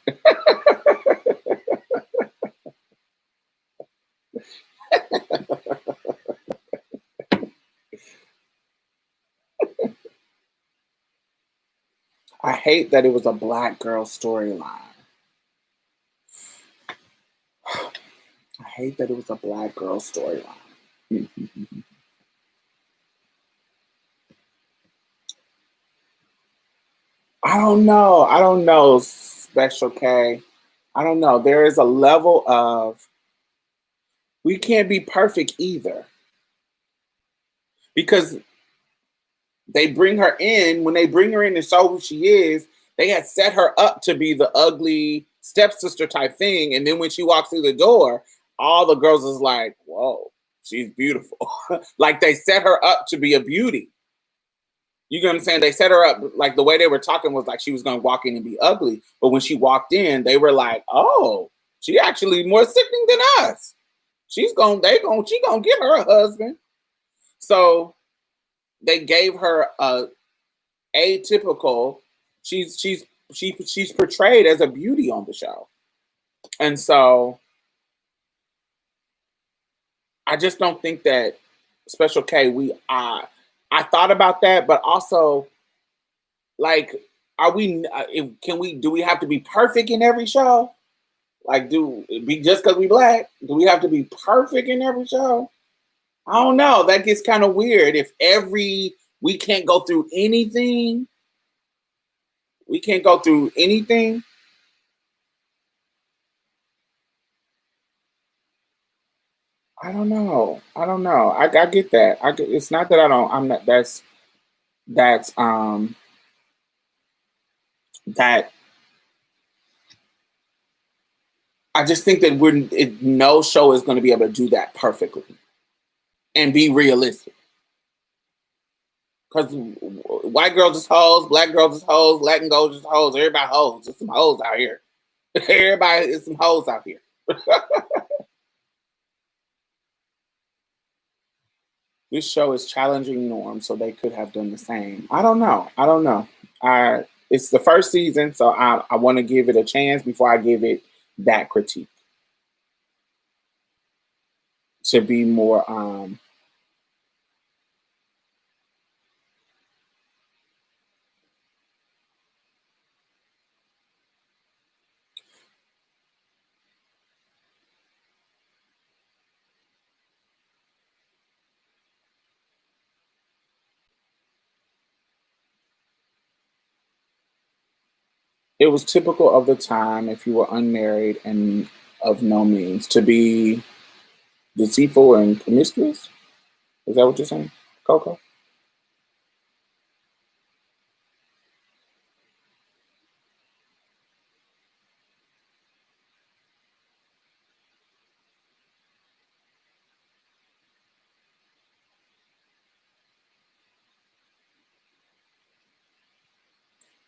I hate that it was a black girl storyline. I hate that it was a black girl storyline. I don't know. I don't know, Special K. I don't know. There is a level of we can't be perfect either because they bring her in. When they bring her in and show who she is, they had set her up to be the ugly stepsister type thing. And then when she walks through the door, all the girls is like, whoa, she's beautiful. Like they set her up to be a beauty. You know what I'm saying? They set her up like the way they were talking was like she was gonna walk in and be ugly. But when she walked in, they were like, oh, she actually more sickening than us. She gonna get her a husband. So they gave her a atypical, she's portrayed as a beauty on the show. And so I just don't think that Special K, I thought about that, but also like, are we? Can we? Do we have to be perfect in every show? Like, do be just because we black? Do we have to be perfect in every show? I don't know. That gets kind of weird. If we can't go through anything, we can't go through anything. I don't know. I don't know. I get that. It's not that I don't. I'm not. That's that. I just think that no show is going to be able to do that perfectly and be realistic. Because white girls is hoes, black girls is hoes, Latin girls is hoes, everybody hoes. There's some hoes out here. Everybody is some hoes out here. This show is challenging norms, so they could have done the same. I don't know. I don't know. It's the first season, so I want to give it a chance before I give it that critique to be more. It was typical of the time if you were unmarried and of no means to be deceitful and promiscuous. Is that what you're saying, Coco?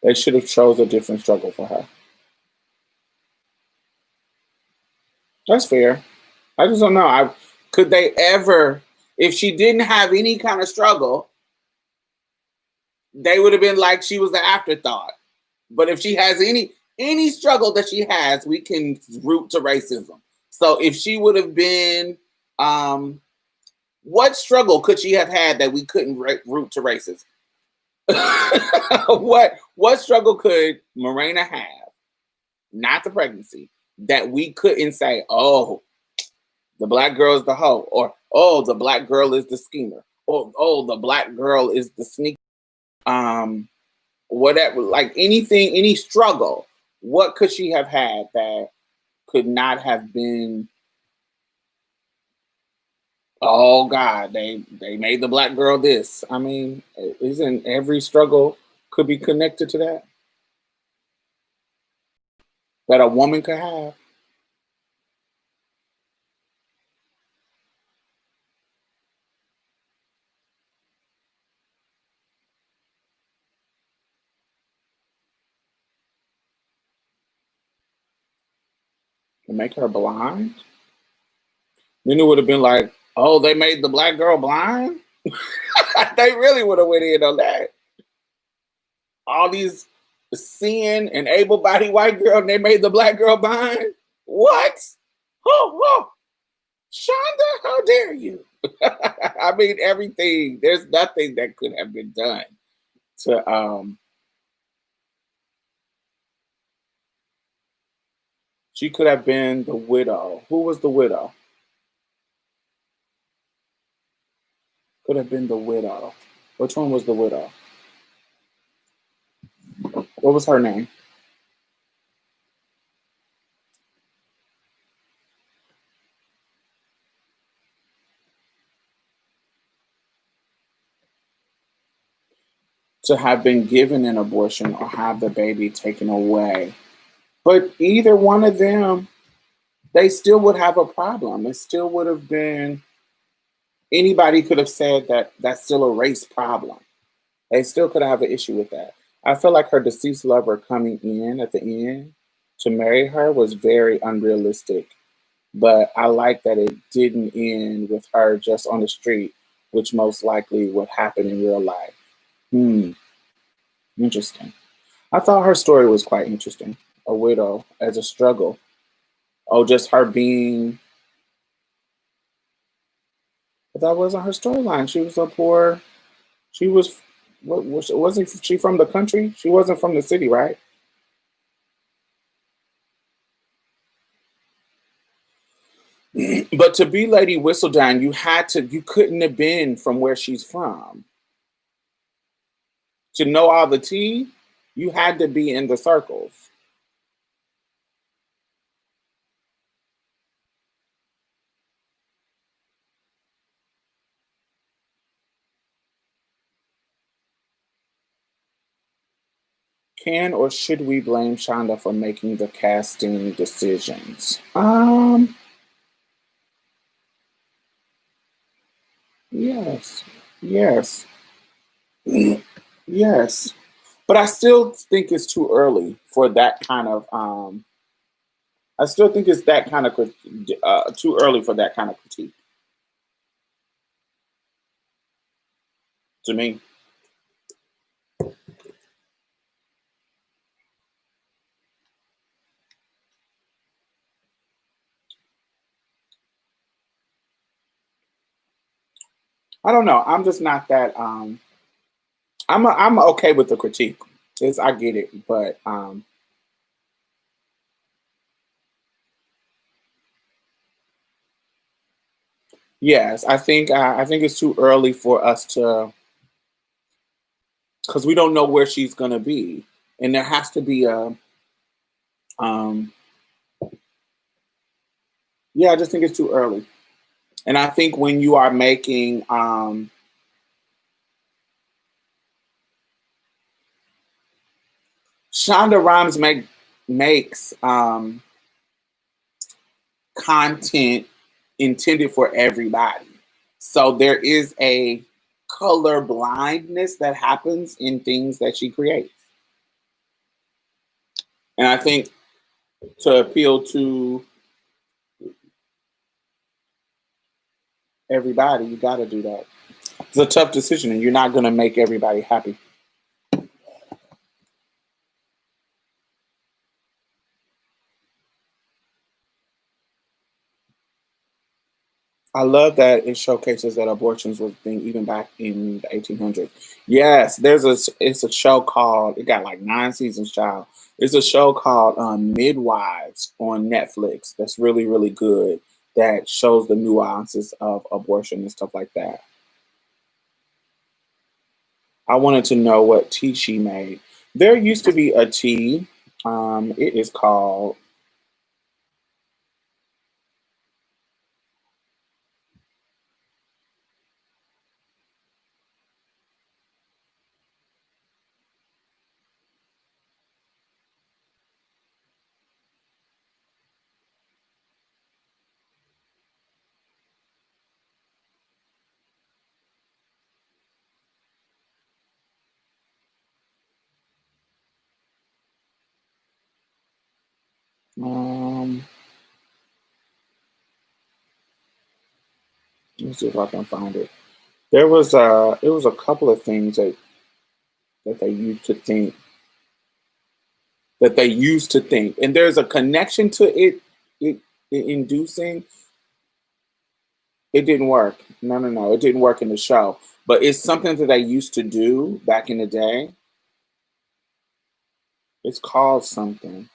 They should have chose a different struggle for her. That's fair. I just don't know. Could they ever, if she didn't have any kind of struggle, they would have been like she was the afterthought. But if she has any struggle that she has, we can root to racism. So if she would have been, what struggle could she have had that we couldn't root to racism? what struggle could Morena have? Not the pregnancy that we couldn't say, oh, the black girl is the hoe, or oh, the black girl is the schemer, or oh, the black girl is the sneak. Um, Whatever, like anything, any struggle. What could she have had that could not have been? Oh God, they made the black girl this. I mean, isn't every struggle could be connected to that? That a woman could have? To make her blind? Then it would have been like, oh, they made the black girl blind? They really would have went in on that. All these seeing and able-bodied white girl, and they made the black girl blind? What? Oh, oh, Shonda, how dare you? I mean, everything. There's nothing that could have been done to she could have been the widow. Who was the widow? Could have been the widow. Which one was the widow? What was her name? To have been given an abortion or have the baby taken away. But either one of them, they still would have a problem. It still would have been, anybody could have said that that's still a race problem. They still could have an issue with that. I feel like her deceased lover coming in at the end to marry her was very unrealistic. But I like that it didn't end with her just on the street, which most likely would happen in real life. Hmm, interesting. I thought her story was quite interesting. A widow as a struggle. Oh, just her being, but that wasn't her storyline. She was a poor, she was, what wasn't she from the country? She wasn't from the city, right? But to be Lady Whistledown, you couldn't have been from where she's from. To know all the tea, you had to be in the circles. Can or should we blame Shonda for making the casting decisions? Yes, yes, yes. But I still think it's too early for that kind of. I still think it's that kind of too early for that kind of critique to me. I don't know. I'm just not that. I'm okay with the critique. I get it, but yes, I think it's too early for us to, because we don't know where she's gonna be, and there has to be a um. Yeah, I just think it's too early, and I think when you are making Shonda Rhimes makes content intended for everybody. So there is a color blindness that happens in things that she creates. And I think to appeal to everybody, you got to do that. It's a tough decision, and you're not going to make everybody happy. I love that it showcases that abortions was thing even back in the 1800s. Yes, it's a show called, it got like 9 seasons, child. It's a show called Midwives on Netflix. That's really really good. That shows the nuances of abortion and stuff like that. I wanted to know what tea she made. There used to be a tea. It is called, Um, let me see if I can find it. It was a couple of things that they used to think and there's a connection to it inducing. It didn't work. No, no, no, it didn't work in the show. But it's something that they used to do back in the day. It's called something.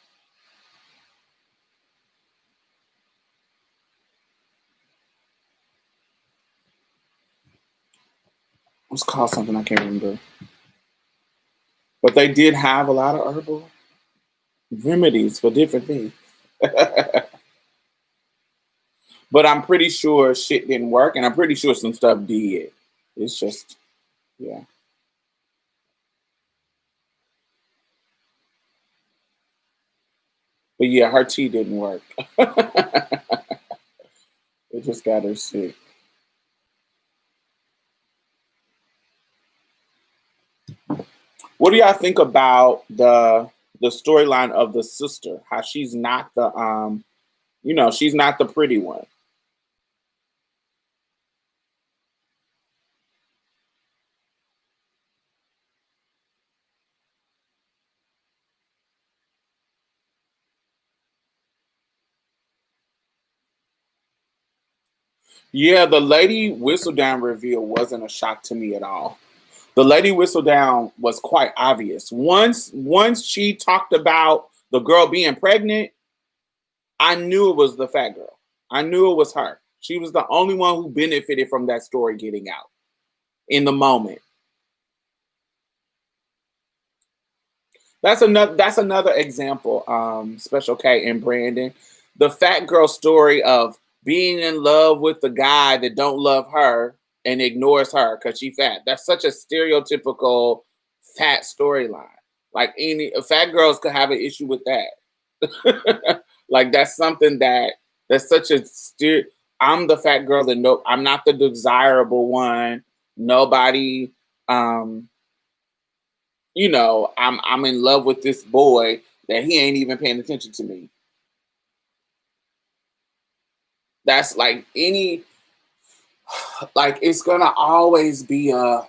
It's called something I can't remember. But they did have a lot of herbal remedies for different things. But I'm pretty sure shit didn't work, and I'm pretty sure some stuff did. It's just, yeah. But yeah, her tea didn't work. It just got her sick. What do y'all think about the storyline of the sister? How she's not the she's not the pretty one. Yeah, the Lady Whistledown reveal wasn't a shock to me at all. The Lady Whistledown was quite obvious. Once she talked about the girl being pregnant, I knew it was the fat girl. I knew it was her. She was the only one who benefited from that story getting out in the moment. That's another example, Special K and Brandon. The fat girl story of being in love with the guy that don't love her and ignores her because she fat. That's such a stereotypical fat storyline. Like any fat girls could have an issue with that. Like that's something that's such a I'm the fat girl that no, I'm not the desirable one. Nobody um I'm in love with this boy that he ain't even paying attention to me. That's like any like it's gonna always be that.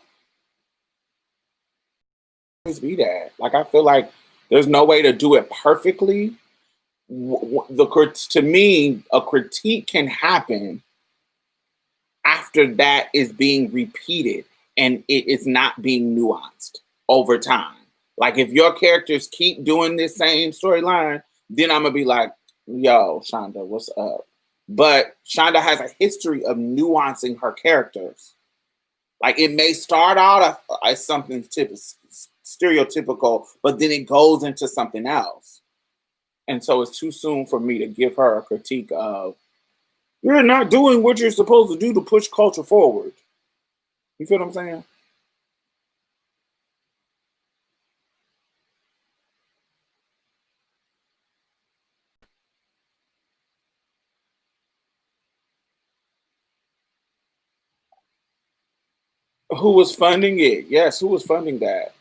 Like I feel like there's no way to do it perfectly. To me, a critique can happen after that is being repeated and it is not being nuanced over time. Like if your characters keep doing this same storyline, then I'm gonna be like, yo, Shonda, what's up? But Shonda has a history of nuancing her characters. Like it may start out as something stereotypical, but then it goes into something else. And so it's too soon for me to give her a critique of you're not doing what you're supposed to do to push culture forward. You feel what I'm saying? Who was funding it? Yes, who was funding that?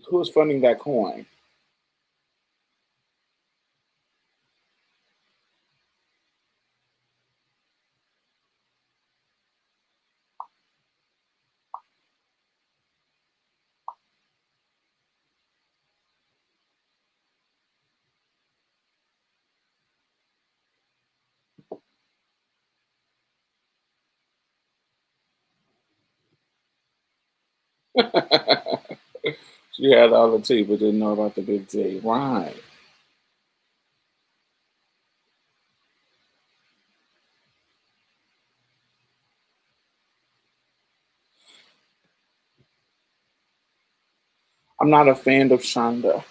Who was funding that coin? She had all the tea, but didn't know about the big T. Right. I'm not a fan of Shonda.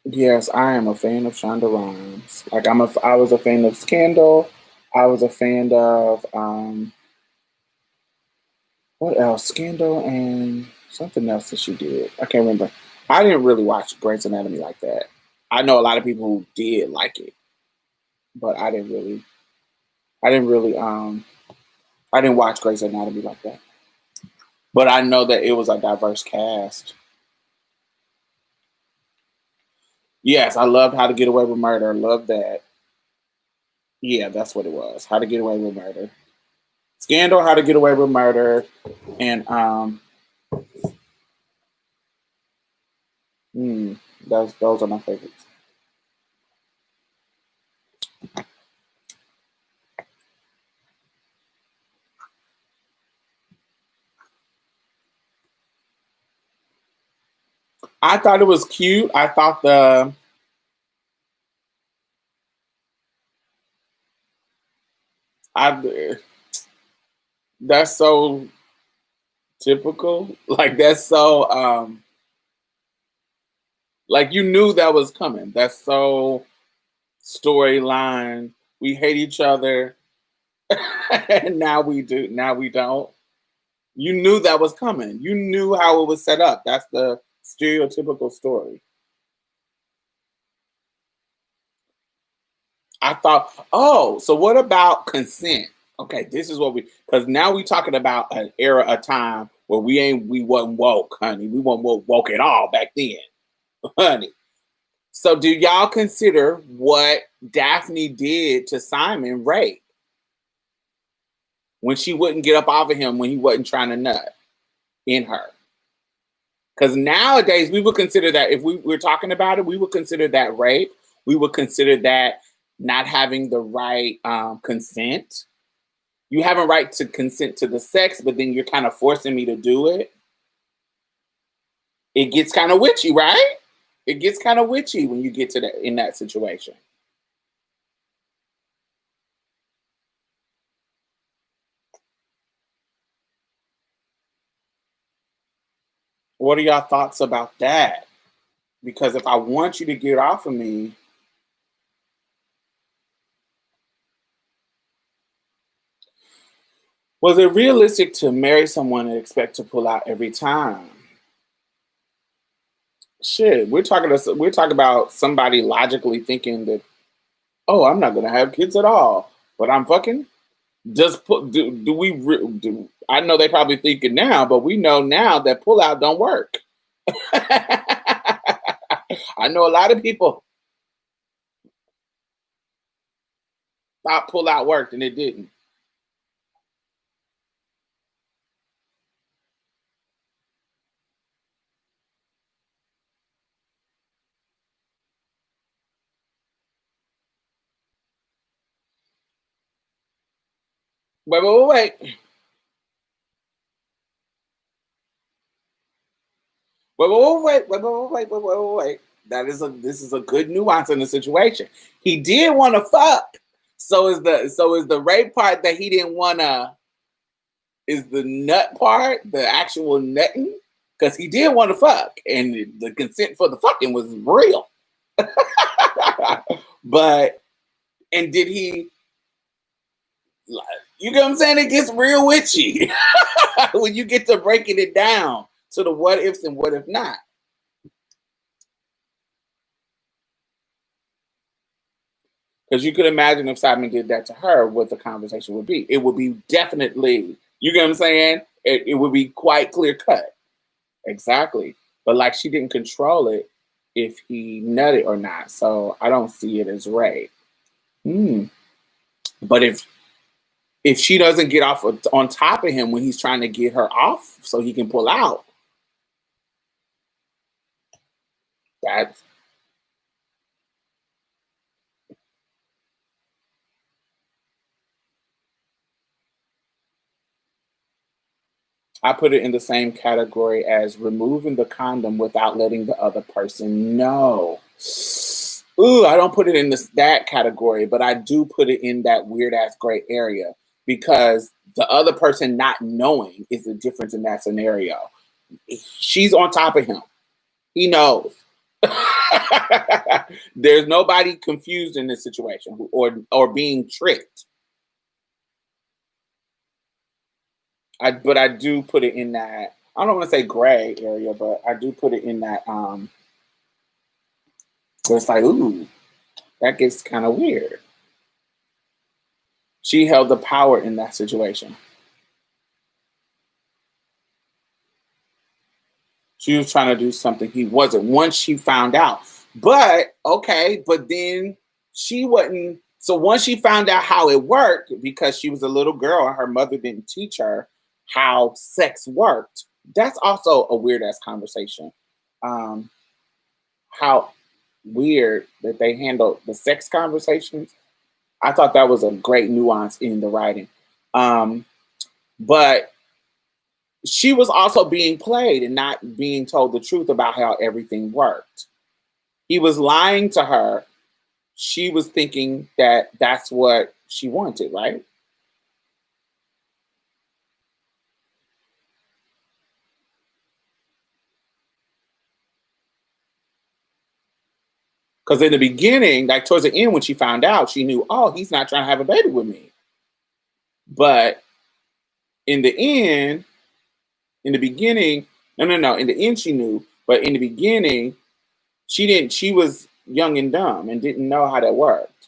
Yes, I am a fan of Shonda Rhimes. Like I was a fan of Scandal. I was a fan of what else? Scandal and something else that she did. I can't remember. I didn't really watch Grey's Anatomy like that. I know a lot of people who did like it, but I didn't really I didn't watch Grey's Anatomy like that. But I know that it was a diverse cast. Yes, I loved How to Get Away with Murder. Love that. Yeah, that's what it was. How to Get Away with Murder. Scandal, How to Get Away with Murder, and hmm, those are my favorites. I thought it was cute. I thought I that's so typical. Like that's so like you knew that was coming. That's so storyline. We hate each other. And now we do. Now we don't. You knew that was coming. You knew how it was set up. That's the stereotypical story. I thought, oh, so what about consent? Okay, this is what because now we talking about an era, a time where we wasn't woke, honey. We wasn't woke at all back then, honey. So do y'all consider what Daphne did to Simon rape when she wouldn't get up off of him when he wasn't trying to nut in her? Because nowadays we would consider that if we were talking about it, we would consider that rape. We would consider that not having the right consent. You have a right to consent to the sex, but then you're kind of forcing me to do it. It gets kind of witchy, right? It gets kind of witchy when you get to that in that situation. What are y'all thoughts about that? Because if I want you to get off of me, was it realistic to marry someone and expect to pull out every time? Shit, we're talking about somebody logically thinking that, oh, I'm not gonna have kids at all, but I'm fucking. Just put do we do? I know they probably thinking now, but we know now that pull out don't work. I know a lot of people thought pull out worked and it didn't. Wait, wait, wait, wait. Wait, wait, wait, wait, wait, wait, wait, wait, wait, wait. This is a good nuance in the situation. He did want to fuck. So is the rape part that he didn't wanna is the nut part, the actual nutting? Because he did want to fuck, and the consent for the fucking was real. But and did he? You get what I'm saying? It gets real witchy when you get to breaking it down to the what ifs and what if not. Because you could imagine if Simon did that to her, what the conversation would be. It would be definitely, you get what I'm saying? It would be quite clear cut. Exactly. But like she didn't control it if he nutted or not. So I don't see it as rape. Hmm. But if she doesn't get off on top of him when he's trying to get her off so he can pull out, that I put it in the same category as removing the condom without letting the other person know. Ooh, I don't put it in that category, but I do put it in that weird ass gray area because the other person not knowing is the difference in that scenario. She's on top of him. He knows. There's nobody confused in this situation or being tricked. But I do put it in that I don't want to say gray area, but I do put it in that where it's like, ooh, that gets kind of weird. She held the power in that situation. She was trying to do something he wasn't once she found out. But okay, but then she wasn't. So once she found out how it worked, because she was a little girl and her mother didn't teach her how sex worked. That's also a weird ass conversation. Um, how weird that they handled the sex conversations. I thought that was a great nuance in the writing. Um, but she was also being played and not being told the truth about how everything worked. He was lying to her. She was thinking that that's what she wanted, right? Because in the beginning, like towards the end, when she found out, she knew, oh, he's not trying to have a baby with me. But in the end, in the beginning, no. In the end, she knew. But in the beginning, she didn't. She was young and dumb and didn't know how that worked.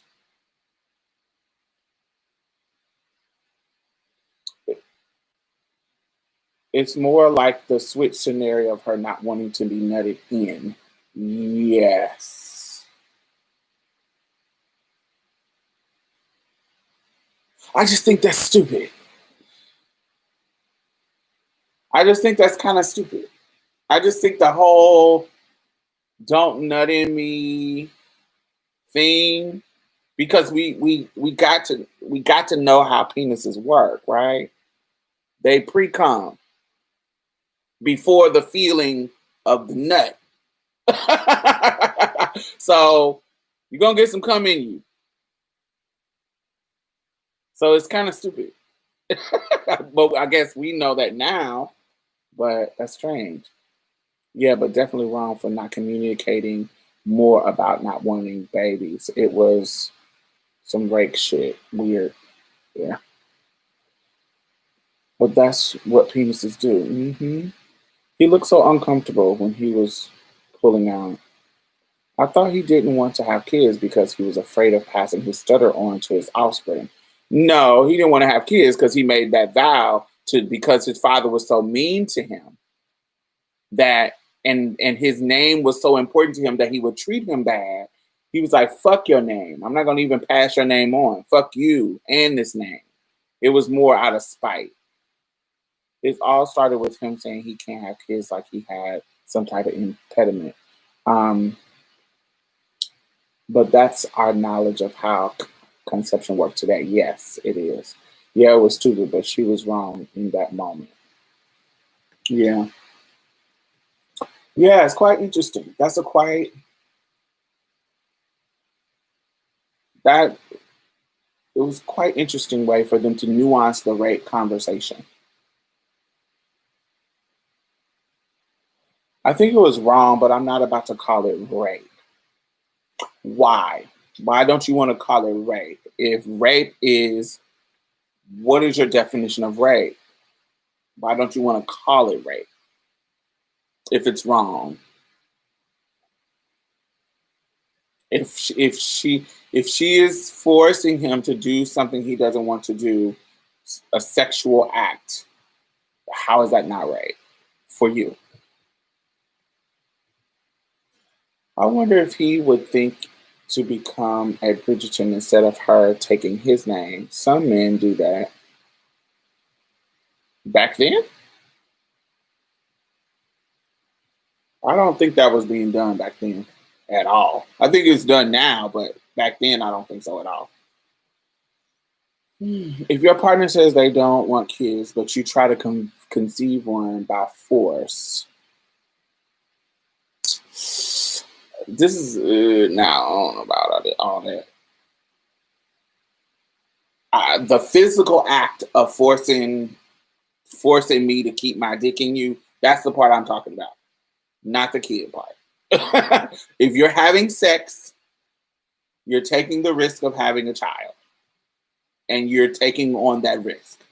It's more like the switch scenario of her not wanting to be nutted in. Yes. I just think that's stupid. I just think that's kind of stupid. I just think the whole don't nut in me thing, because we got to know how penises work, right? They pre-cum before the feeling of the nut. So you're gonna get some cum in you. So it's kind of stupid. But I guess we know that now, but that's strange. Yeah, but definitely wrong for not communicating more about not wanting babies. It was some rape shit. Weird. Yeah. But that's what penises do. He looked so uncomfortable when he was pulling out. I thought he didn't want to have kids because he was afraid of passing his stutter on to his offspring. No, he didn't want to have kids because he made that vow to, because his father was so mean to him that, and his name was so important to him that he would treat him bad. He was like, fuck your name. I'm not going to even pass your name on. Fuck you and this name. It was more out of spite. It all started with him saying he can't have kids, like he had some type of impediment. Um, but that's our knowledge of how conception works today. Yes, it is. Yeah, it was stupid, but she was wrong in that moment. Yeah. Yeah, it's quite interesting. That's a quite, that it was quite interesting way for them to nuance the rape conversation. I think it was wrong, but I'm not about to call it rape. Why? Why don't you want to call it rape? If rape is, what is your definition of rape? Why don't you want to call it rape if it's wrong? If she is forcing him to do something he doesn't want to do, a sexual act, how is that not rape for you? I wonder if he would think to become a Bridgerton instead of her taking his name. Some men do that. Back then, I don't think that was being done back then at all. I think it's done now, but back then, I don't think so at all. If your partner says they don't want kids, but you try to conceive one by force, this is now I don't know about all that. The physical act of forcing me to keep my dick in you, that's the part I'm talking about, not the kid part. If you're having sex, you're taking the risk of having a child, and you're taking on that risk.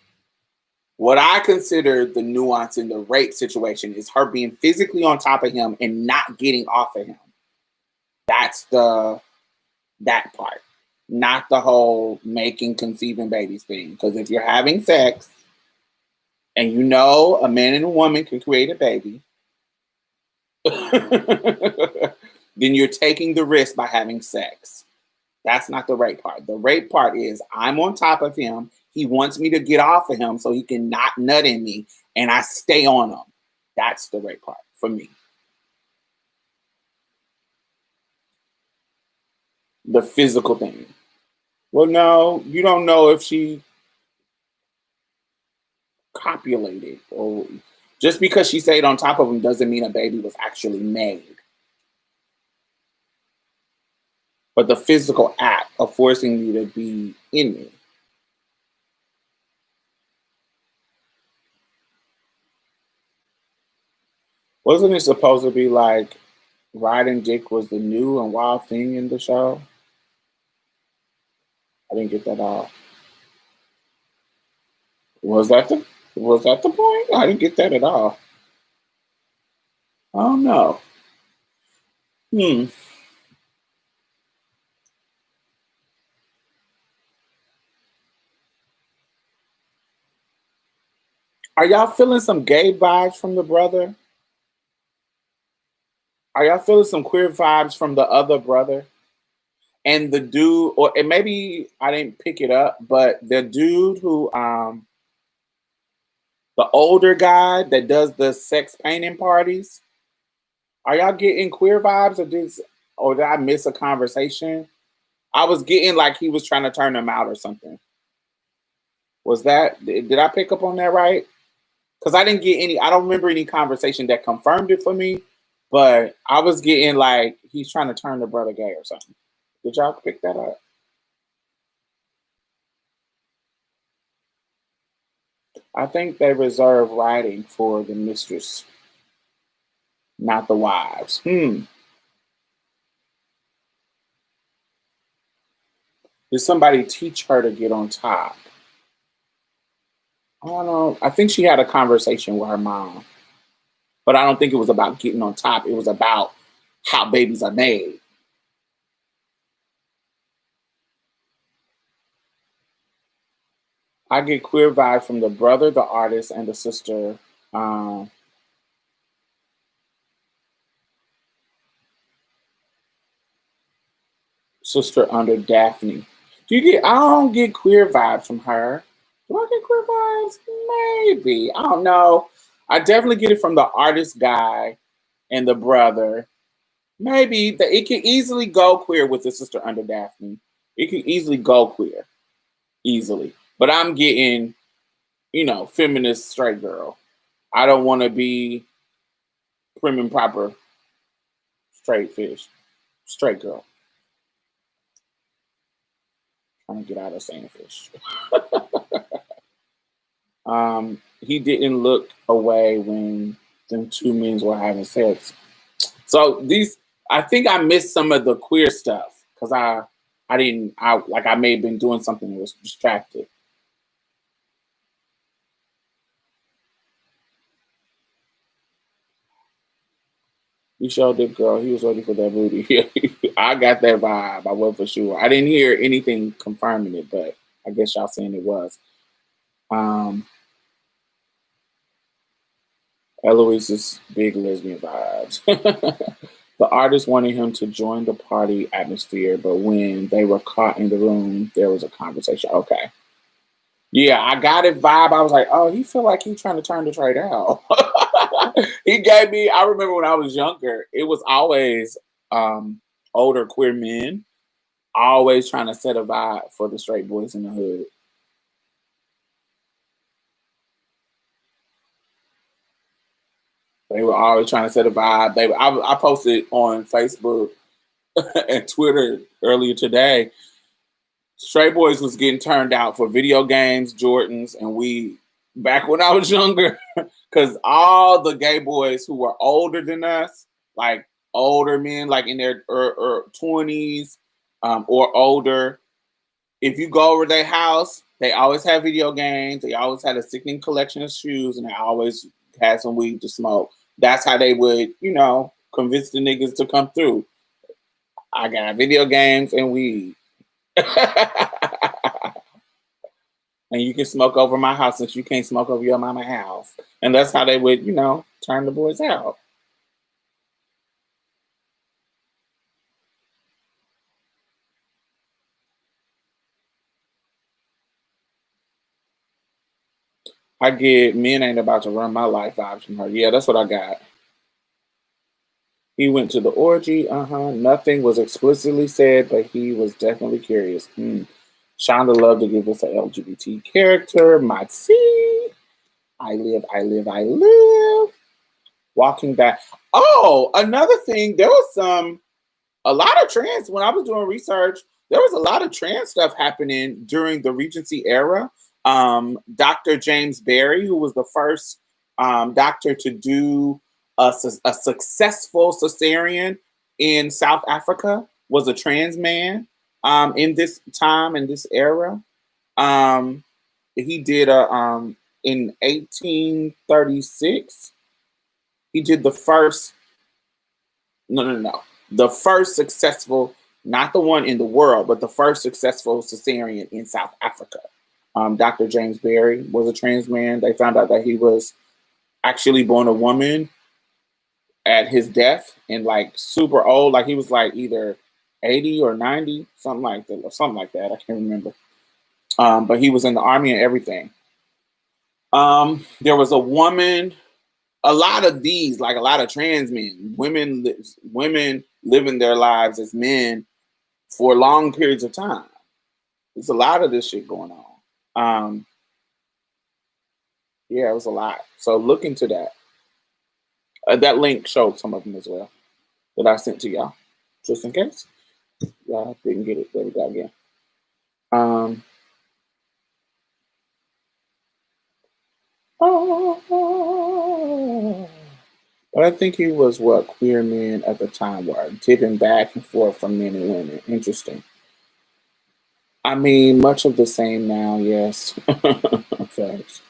What I consider the nuance in the rape situation is her being physically on top of him and not getting off of him. That's that part, not the whole making, conceiving babies thing. Because if you're having sex and you know a man and a woman can create a baby, then you're taking the risk by having sex. That's not the rape part. The rape part is I'm on top of him. He wants me to get off of him so he can not nut in me, and I stay on him. That's the rape part for me. The physical thing. Well, no, you don't know if she copulated, or just because she stayed on top of him doesn't mean a baby was actually made. But the physical act of forcing you to be in me. Wasn't it supposed to be like riding dick was the new and wild thing in the show? I didn't get that all. Was that the point? I didn't get that at all. Oh no. Hmm. Are y'all feeling some gay vibes from the brother? Are y'all feeling some queer vibes from the other brother? And the dude, or and maybe I didn't pick it up, but the dude who the older guy that does the sex painting parties, are y'all getting queer vibes, or did I miss a conversation? I was getting like he was trying to turn them out or something. Did I pick up on that right? Because I didn't get any, I don't remember any conversation that confirmed it for me, but I was getting like he's trying to turn the brother gay or something. Did y'all pick that up? I think they reserve writing for the mistress, not the wives. Did somebody teach her to get on top? I don't know. I think she had a conversation with her mom, but I don't think it was about getting on top. It was about how babies are made. I get queer vibes from the brother, the artist, and the sister. Um, Sister under Daphne. Do you get? I don't get queer vibes from her. Do I get queer vibes? Maybe. I don't know. I definitely get it from the artist guy and the brother. Maybe it can easily go queer with the sister under Daphne. It can easily go queer, easily. But I'm getting, feminist straight girl. I don't want to be prim and proper straight fish, straight girl. Trying to get out of saying fish. He didn't look away when them two men were having sex. So I think I missed some of the queer stuff because I may have been doing something that was distracted. You showed the girl. He was ready for that booty. I got that vibe. I was for sure. I didn't hear anything confirming it, but I guess y'all saying it was. Um, Eloise's big lesbian vibes. The artist wanted him to join the party atmosphere, but when they were caught in the room, there was a conversation. Okay. Yeah, I got it vibe. I was like, oh, he feel like he's trying to turn the trade out. He gave me, I remember when I was younger, it was always older queer men always trying to set a vibe for the straight boys in the hood. They were always trying to set a vibe. I posted on Facebook and Twitter earlier today. Straight boys was getting turned out for video games, Jordans, and weed back when I was younger. Because all the gay boys who were older than us, like older men, like in their 20s or older, if you go over their house, they always have video games. They always had a sickening collection of shoes, and they always had some weed to smoke. That's how they would, convince the niggas to come through. I got video games and weed. And you can smoke over my house since you can't smoke over your mama's house. And that's how they would, turn the boys out. I get men ain't about to run my life vibes from her. Yeah, that's what I got. He went to the orgy. Nothing was explicitly said, but he was definitely curious. Shonda loved to give us an LGBT character. Might see. I live, I live, I live. Walking back. Oh, another thing. There was a lot of trans, when I was doing research, there was a lot of trans stuff happening during the Regency era. Dr. James Berry, who was the first doctor to do a successful cesarean in South Africa, was a trans man in this time, in this era. Um, he did in 1836, he did the first, no. The first successful, not the one in the world, but the first successful cesarean in South Africa. Dr. James Berry was a trans man. They found out that he was actually born a woman at his death and like super old. Like he was like either 80 or 90, something like that, or something like that. I can't remember. But he was in the army and everything. There was a woman, a lot of these, like a lot of trans men, women living their lives as men for long periods of time. There's a lot of this shit going on. Yeah, it was a lot. So look into that. That link showed some of them as well that I sent to y'all, just in case y'all didn't get it. There we go again. But I think he was what queer men at the time were, tipping back and forth from men and women. Interesting. I mean, much of the same now, yes. Facts.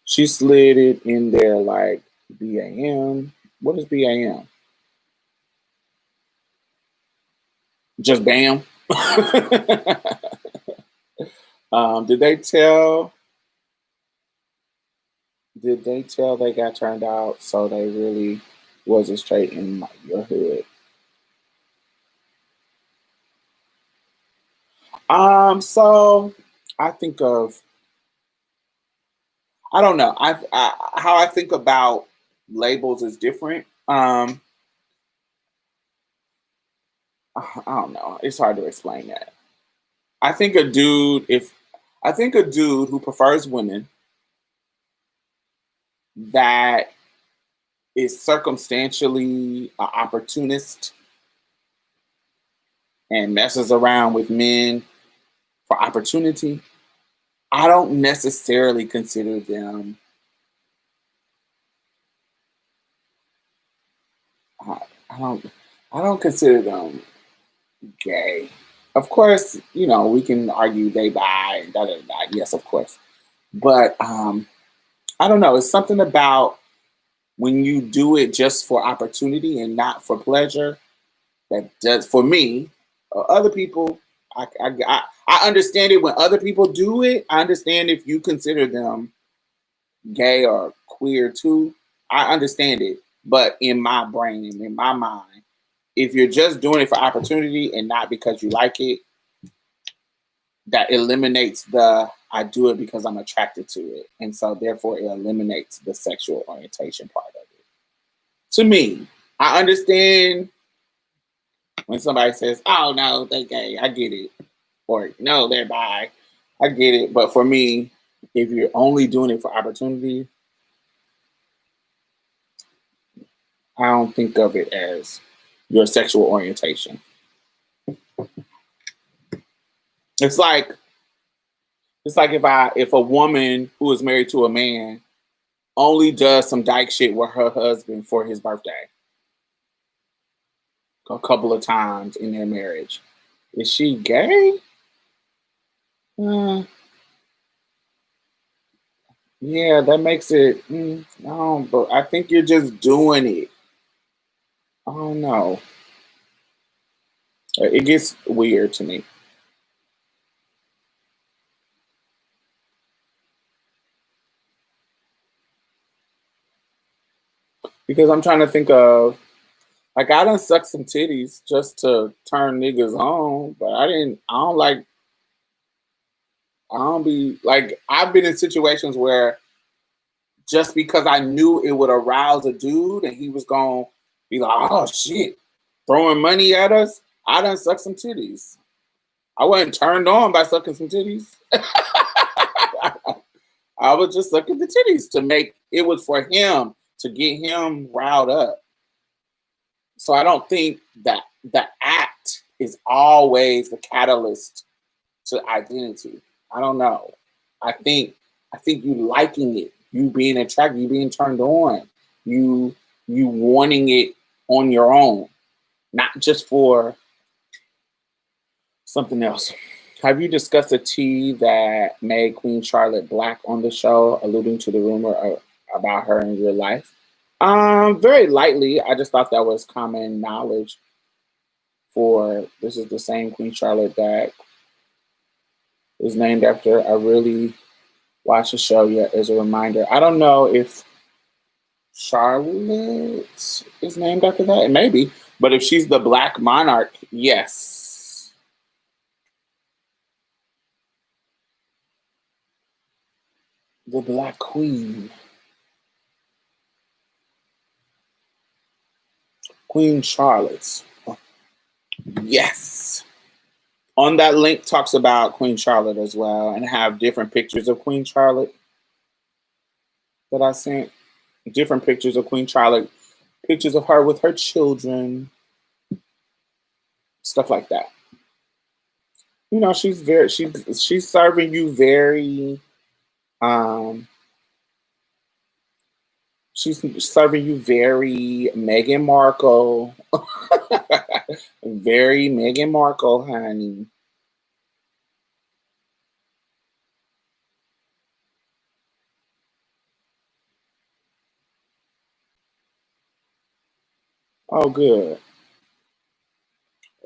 She slid it in there like BAM. What is BAM? Just bam. Did they tell? Did they tell they got turned out? So they really wasn't straight in your hood. So I think of, I don't know. How I think about labels is different. I don't know. It's hard to explain that. I think a dude, if I think a dude who prefers women that is circumstantially an opportunist and messes around with men for opportunity, I don't necessarily consider them. I, I don't. I don't consider them gay. Of course, we can argue they bi and da da da. Yes, of course. But I don't know. It's something about when you do it just for opportunity and not for pleasure that does for me. Other people, I understand it when other people do it. I understand if you consider them gay or queer too. I understand it, but in my brain and in my mind, if you're just doing it for opportunity and not because you like it, that eliminates the I do it because I'm attracted to it. And so therefore it eliminates the sexual orientation part of it. To me, I understand when somebody says, oh no, they're gay, I get it. Or no, they're bi. I get it. But for me, if you're only doing it for opportunity, I don't think of it as your sexual orientation. It's like if a woman who is married to a man only does some dyke shit with her husband for his birthday a couple of times in their marriage. Is she gay? Yeah, that makes it. No, but I think you're just doing it. I don't know. It gets weird to me because I'm trying to think of like I done sucked some titties just to turn niggas on, but I didn't. I don't like. I don't be like. I've been in situations where just because I knew it would arouse a dude and he was going to be like, oh shit, throwing money at us. I done sucked some titties. I wasn't turned on by sucking some titties. I was just sucking the titties to make it was for him to get him riled up. So I don't think that the act is always the catalyst to identity. I don't know. I think you liking it, you being attracted, you being turned on, you wanting it on your own, not just for something else. Have you discussed the tea that made Queen Charlotte black on the show, alluding to the rumor about her in real life? Very lightly. I just thought that was common knowledge. For this is the same Queen Charlotte that is named after. I really watched the show yet as a reminder. I don't know if Charlotte is named after that. Maybe, but if she's the Black Monarch, yes. The Black Queen. Queen Charlotte. Yes. On that link talks about Queen Charlotte as well, and have different pictures of Queen Charlotte that I sent. Different pictures of Queen Charlotte, pictures of her with her children, stuff like that. You know, she's serving you very she's serving you very Meghan Markle. Very Meghan Markle, honey. Oh, good.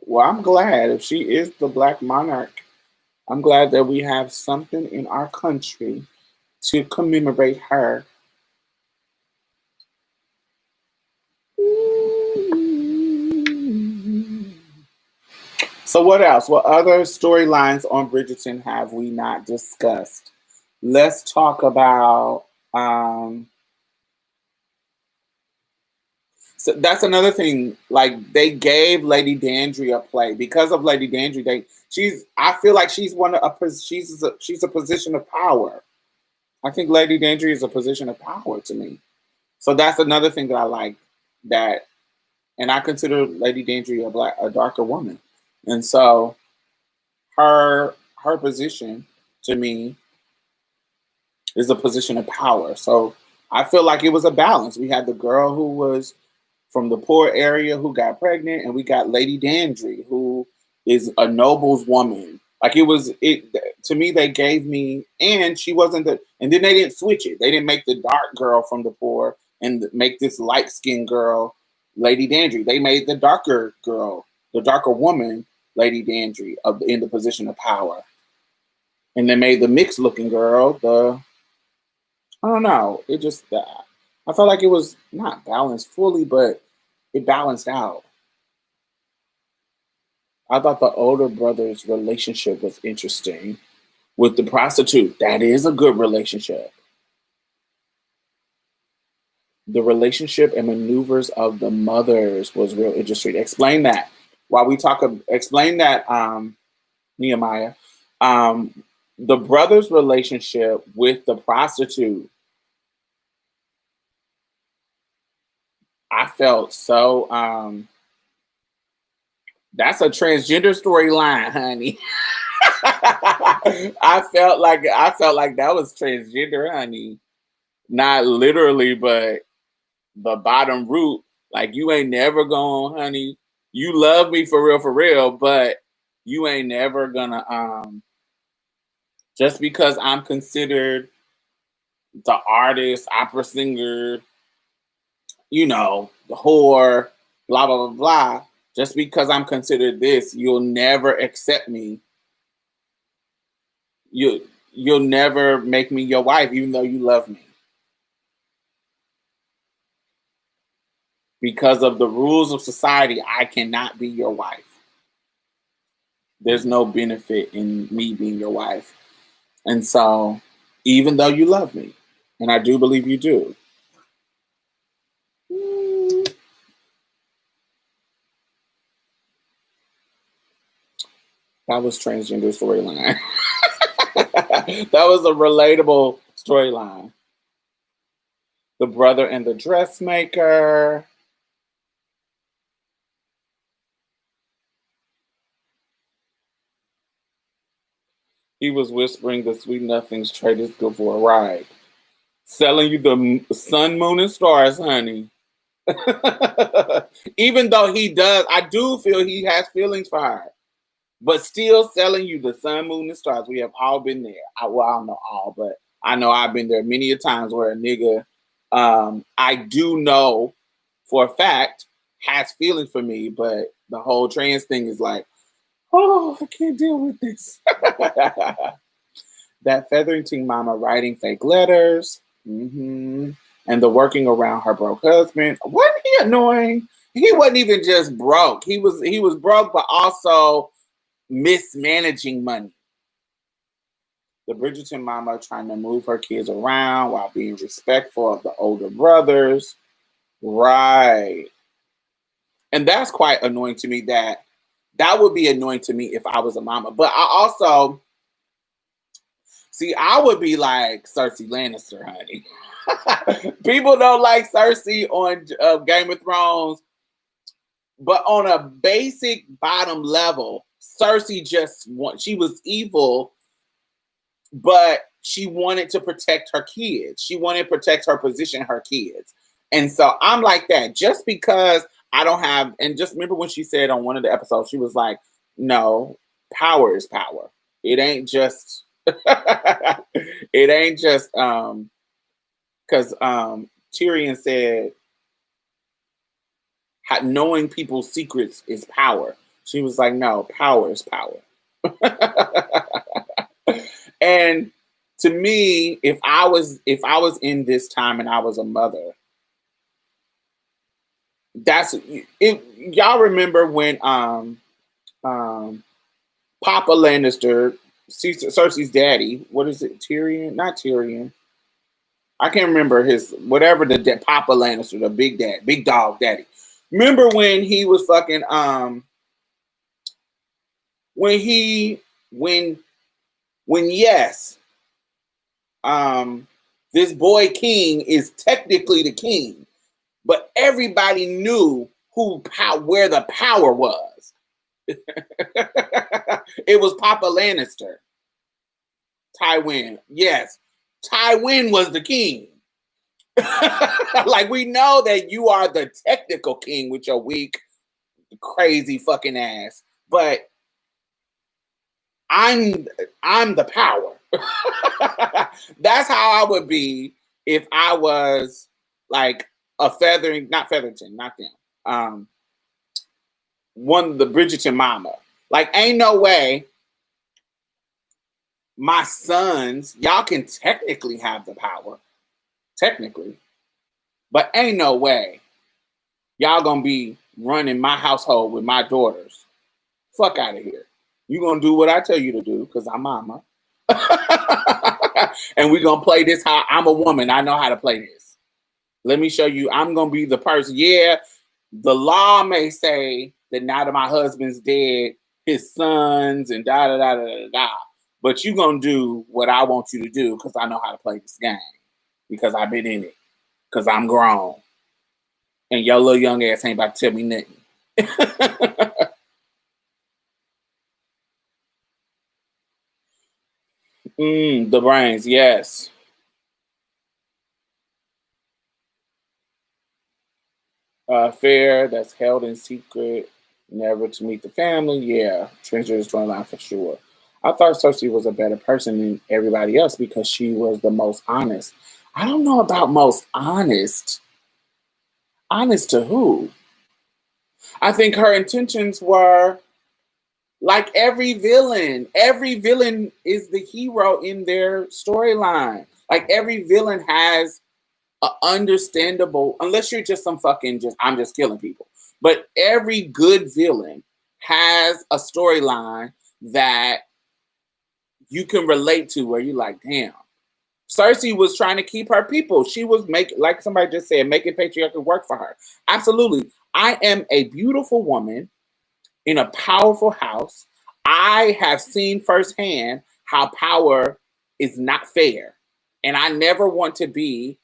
Well, I'm glad if she is the Black Monarch. I'm glad that we have something in our country to commemorate her. So what else? What other storylines on Bridgerton have we not discussed? Let's talk about so that's another thing. Like they gave Lady Dandry a play because of Lady Dandry. I feel like she's she's a position of power. I think Lady Dandry is a position of power to me. So that's another thing that I like that, and I consider Lady Dandry a darker woman, and so her position to me is a position of power. So I feel like it was a balance. We had the girl who was from the poor area who got pregnant, and we got Lady Dandry, who is a noble's woman. Like it to me, they gave me, and she wasn't and then they didn't switch it. They didn't make the dark girl from the poor and make this light skinned girl Lady Dandry. They made the darker girl, the darker woman, Lady Dandry, in the position of power. And they made the mixed looking girl I don't know. It just I felt like it was not balanced fully, but it balanced out. I thought the older brother's relationship was interesting with the prostitute. That is a good relationship. The relationship and maneuvers of the mothers was real interesting. Explain that. While we talk, explain that, Nehemiah. The brother's relationship with the prostitute. I felt so. That's a transgender storyline, honey. I felt like that was transgender, honey. Not literally, but the bottom root. Like you ain't never going, honey. You love me for real, but you ain't never gonna just because I'm considered the artist, opera singer, the whore, blah blah blah blah. Just because I'm considered this, you'll never accept me. You'll never make me your wife, even though you love me. Because of the rules of society, I cannot be your wife. There's no benefit in me being your wife. And so, even though you love me. And I do believe you do. That was transgender storyline. That was a relatable storyline. The brother and the dressmaker. He was whispering the sweet nothings traders good for a ride. Selling you the sun, moon, and stars, honey. Even though he does, I do feel he has feelings for her. But still selling you the sun, moon, and stars. We have all been there. I don't know all, but I know I've been there many a times where a nigga, I do know for a fact, has feelings for me, but the whole trans thing is like, oh, I can't deal with this. That Featherington mama writing fake letters. And the working around her broke husband. Wasn't he annoying? He wasn't even just broke. He was broke, but also mismanaging money. The Bridgerton mama trying to move her kids around while being respectful of the older brothers. Right. And that's quite annoying to me. That would be annoying to me if I was a mama. But I also, see, I would be like Cersei Lannister, honey. People don't like Cersei on Game of Thrones. But on a basic bottom level, Cersei she was evil, but she wanted to protect her kids. She wanted to protect her position, her kids. And so I'm like that. Just because I don't have, and just remember when she said on one of the episodes, she was like, no, power is power. It ain't just, it ain't just, because Tyrion said, knowing people's secrets is power. She was like, no, power is power. And to me, if I was in this time and I was a mother, that's it. Y'all remember when Papa Lannister, Cersei's daddy, what is it? Tyrion? Not Tyrion. I can't remember his, whatever the Papa Lannister, the big dog daddy. Remember when he was fucking yes, this boy king is technically the king, but everybody knew where the power was. It was Papa Lannister. Tywin. Yes. Tywin was the king. Like, we know that you are the technical king with your weak, crazy fucking ass, but I'm the power. That's how I would be if I was like not Featherington, not them. One of the Bridgerton mama. Like, ain't no way my sons, y'all can technically have the power. Technically. But ain't no way y'all gonna be running my household with my daughters. Fuck out of here. You gonna do what I tell you to do, because I'm mama. And we gonna play this how I'm a woman. I know how to play this. Let me show you. I'm gonna be the person. Yeah, the law may say that now that my husband's dead, his sons and da da da da da da. But you gonna do what I want you to do, because I know how to play this game. Because I've been in it. Because I'm grown. And your little young ass ain't about to tell me nothing. The brains, yes. Affair that's held in secret, never to meet the family. Yeah, transgender storyline for sure. I thought Cersei was a better person than everybody else because she was the most honest. I don't know about most honest. Honest to who? I think her intentions were like every villain. Every villain is the hero in their storyline. Like, every villain has an understandable, unless you're just I'm just killing people. But every good villain has a storyline that you can relate to, where you're like, damn, Cersei was trying to keep her people. She was making, like somebody just said, making patriarchy work for her. Absolutely. I am a beautiful woman in a powerful house. I have seen firsthand how power is not fair. And I never want to be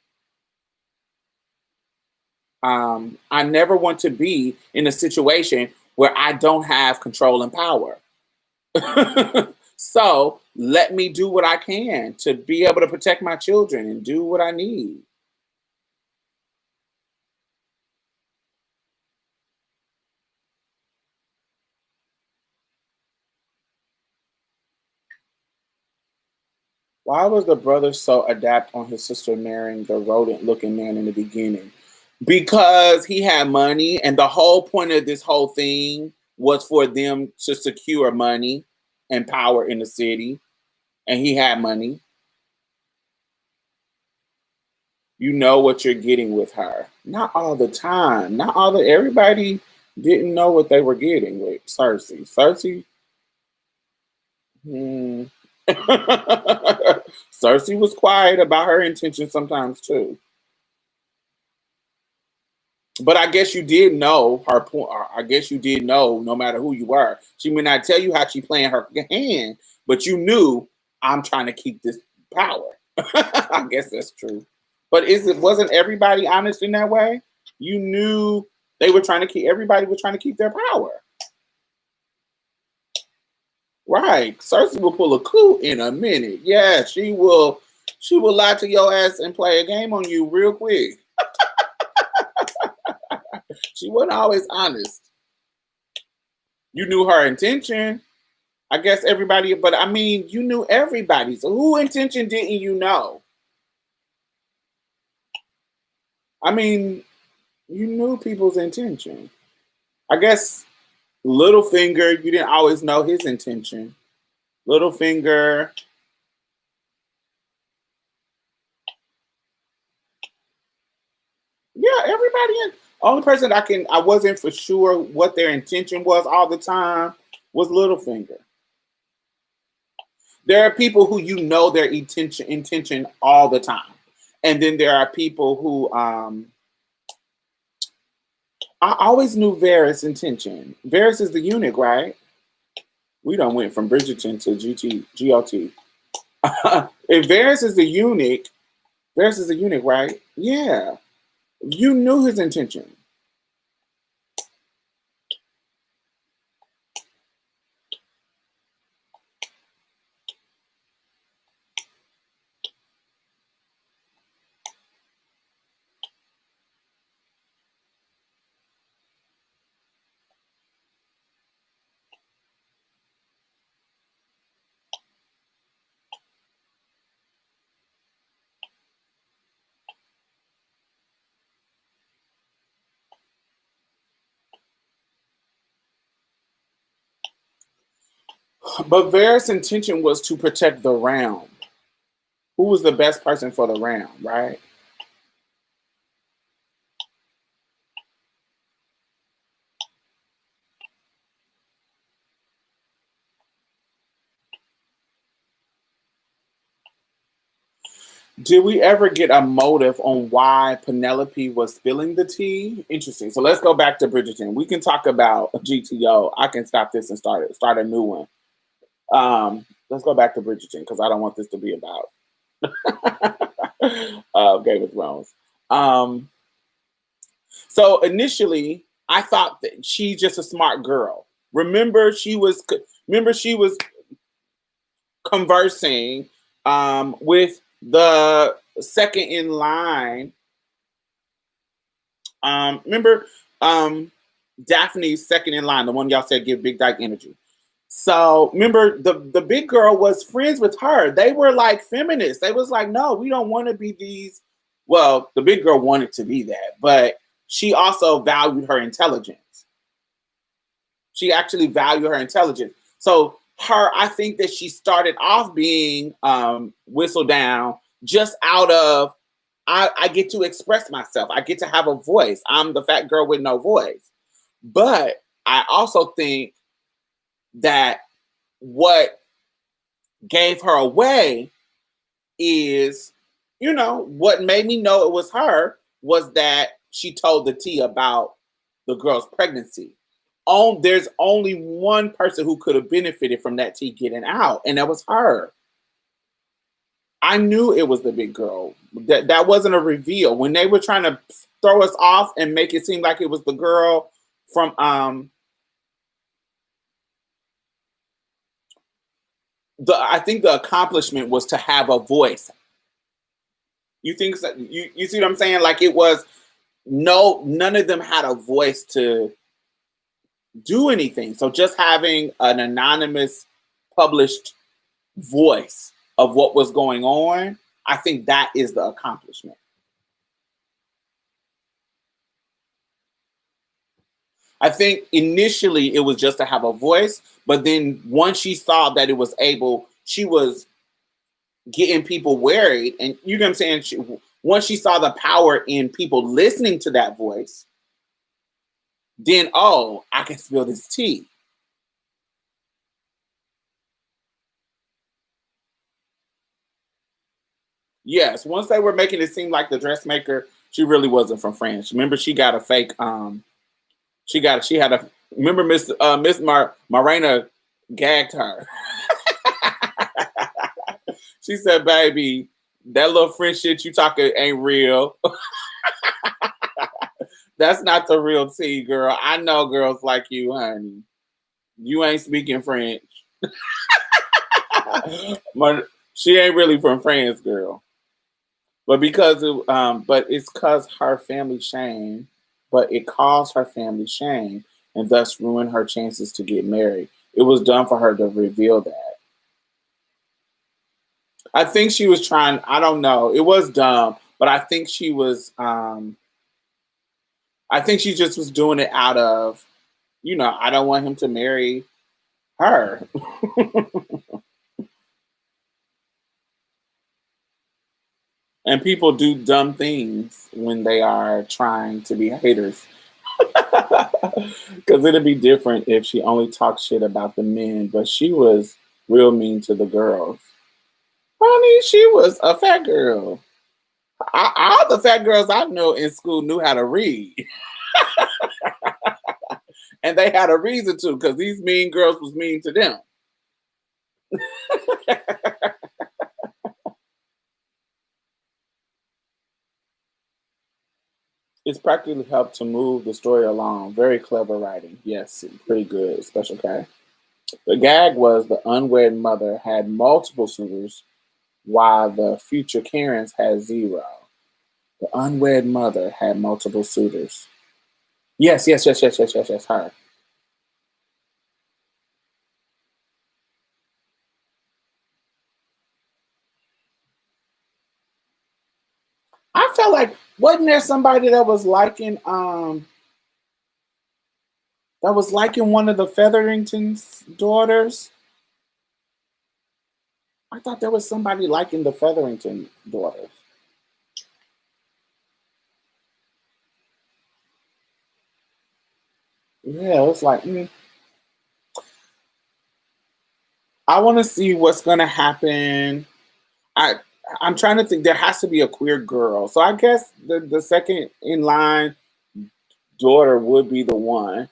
I never want to be in a situation where I don't have control and power. So let me do what I can to be able to protect my children and do what I need. Why was the brother so adept on his sister marrying the rodent looking man in the beginning? Because he had money, and the whole point of this whole thing was for them to secure money and power in the city, and he had money. You know what you're getting with her. Not all the time. Not all the everybody didn't know what they were getting with Cersei. Cersei, hmm. Cersei was quiet about her intentions sometimes too. But I guess you did know her point. I guess you did know, no matter who you were, she may not tell you how she playing her hand, but you knew I'm trying to keep this power. I guess that's true. But wasn't everybody honest in that way? You knew they were trying to keep. Everybody was trying to keep their power. Right. Cersei will pull a coup in a minute. Yeah, she will. She will lie to your ass and play a game on you real quick. She wasn't always honest. You knew her intention. I guess everybody, but I mean, you knew everybody. So who intention didn't you know? I mean, you knew people's intention. I guess Littlefinger, you didn't always know his intention. Littlefinger, yeah, everybody. Only person I wasn't for sure what their intention was all the time was Littlefinger. There are people who you know their intention all the time, and then there are people who I always knew Varys' intention. Varys is the eunuch, right? We done went from Bridgerton to GLT. If Varys is the eunuch, Varys is the eunuch, right? Yeah. You knew his intention. But Varys' intention was to protect the realm. Who was the best person for the realm, right? Did we ever get a motive on why Penelope was spilling the tea? Interesting. So let's go back to Bridgerton. We can talk about GTO. I can stop this and start a new one. Let's go back to Bridgerton because I don't want this to be about Game of Thrones. So initially, I thought that she's just a smart girl. Remember she was conversing with the second in line. Remember Daphne's second in line, the one y'all said give big dyke energy. So remember the big girl was friends with her. They were like feminists. They was like, no, we don't want to be these. Well, the big girl wanted to be that, but she also valued her intelligence. She actually valued her intelligence. So I think that she started off being Whistledown just out of I get to express myself. I get to have a voice. I'm the fat girl with no voice. But I also think that what gave her away is what made me know it was her was that she told the tea about the girl's pregnancy. There's only one person who could have benefited from that tea getting out, and that was her. I knew it was the big girl. That wasn't a reveal. When they were trying to throw us off and make it seem like it was the girl from I think the accomplishment was to have a voice. You think so? You see what I'm saying? Like it was none of them had a voice to do anything. So just having an anonymous published voice of what was going on, I think that is the accomplishment. I think initially it was just to have a voice, but then once she saw that it was she was getting people worried, and you know what I'm saying? Once she saw the power in people listening to that voice, then I can spill this tea. Yes, once they were making it seem like the dressmaker, she really wasn't from France. Remember, she got a fake. She had a. Remember, Miss Marina gagged her. She said, "Baby, that little French shit you talking ain't real. That's not the real tea, girl. I know girls like you, honey. You ain't speaking French. She ain't really from France, girl. But but it's cause her family shame. But it caused her family shame, and thus ruined her chances to get married. It was done for her to reveal that. I think she was trying. I don't know. It was dumb, but I think she was. I think she just was doing it out of, I don't want him to marry her. And people do dumb things when they are trying to be haters. Because it'd be different if she only talked shit about the men, but she was real mean to the girls. Honey, she was a fat girl. All the fat girls I know in school knew how to read. And they had a reason to, because these mean girls was mean to them. It's practically helped to move the story along. Very clever writing. Yes, pretty good. Special K. The gag was the unwed mother had multiple suitors, while the future Karens had zero. The unwed mother had multiple suitors. Yes, yes, yes, yes, yes, yes, yes, her. I felt like wasn't there somebody that was liking one of the Featherington's daughters? I thought there was somebody liking the Featherington daughters. Yeah, it was like, I want to see what's gonna happen. I I'm trying to think. There has to be a queer girl, so I guess the second in line daughter would be the one.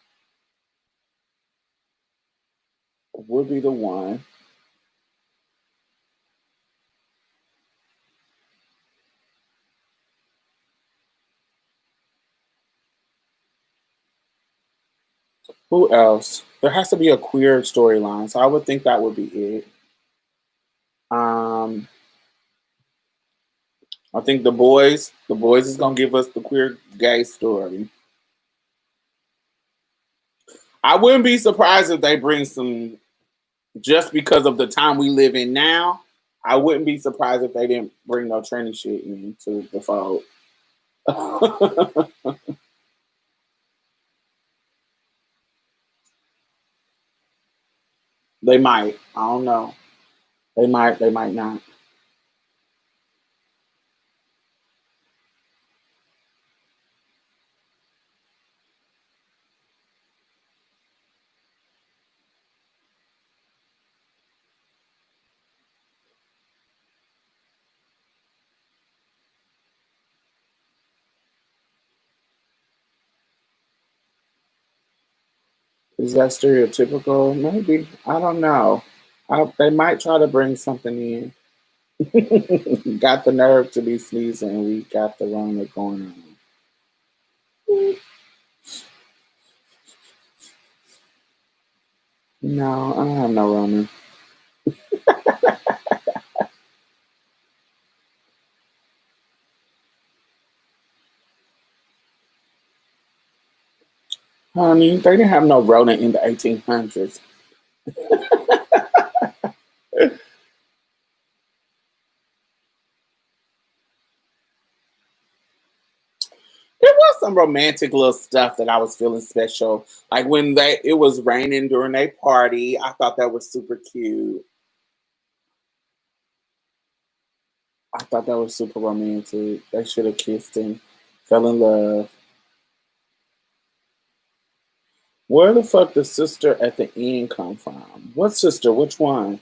Would be the one. Who else? There has to be a queer storyline, so I would think that would be it. Um, I think the boys is gonna give us the queer gay story. I wouldn't be surprised if they bring some, just because of the time we live in now. I wouldn't be surprised if they didn't bring no tranny shit into the fold. They might. I don't know. They might. They might not. Is that stereotypical? Maybe. I don't know. They might try to bring something in. Got the nerve to be sneezing. We got the Rona going on. No, I don't have no Rona. Honey, they didn't have no Rona in the 1800s. There was some romantic little stuff that I was feeling special. Like when it was raining during a party. I thought that was super cute. I thought that was super romantic. They should have kissed and fell in love. Where the fuck the sister at the end come from? What sister? Which one?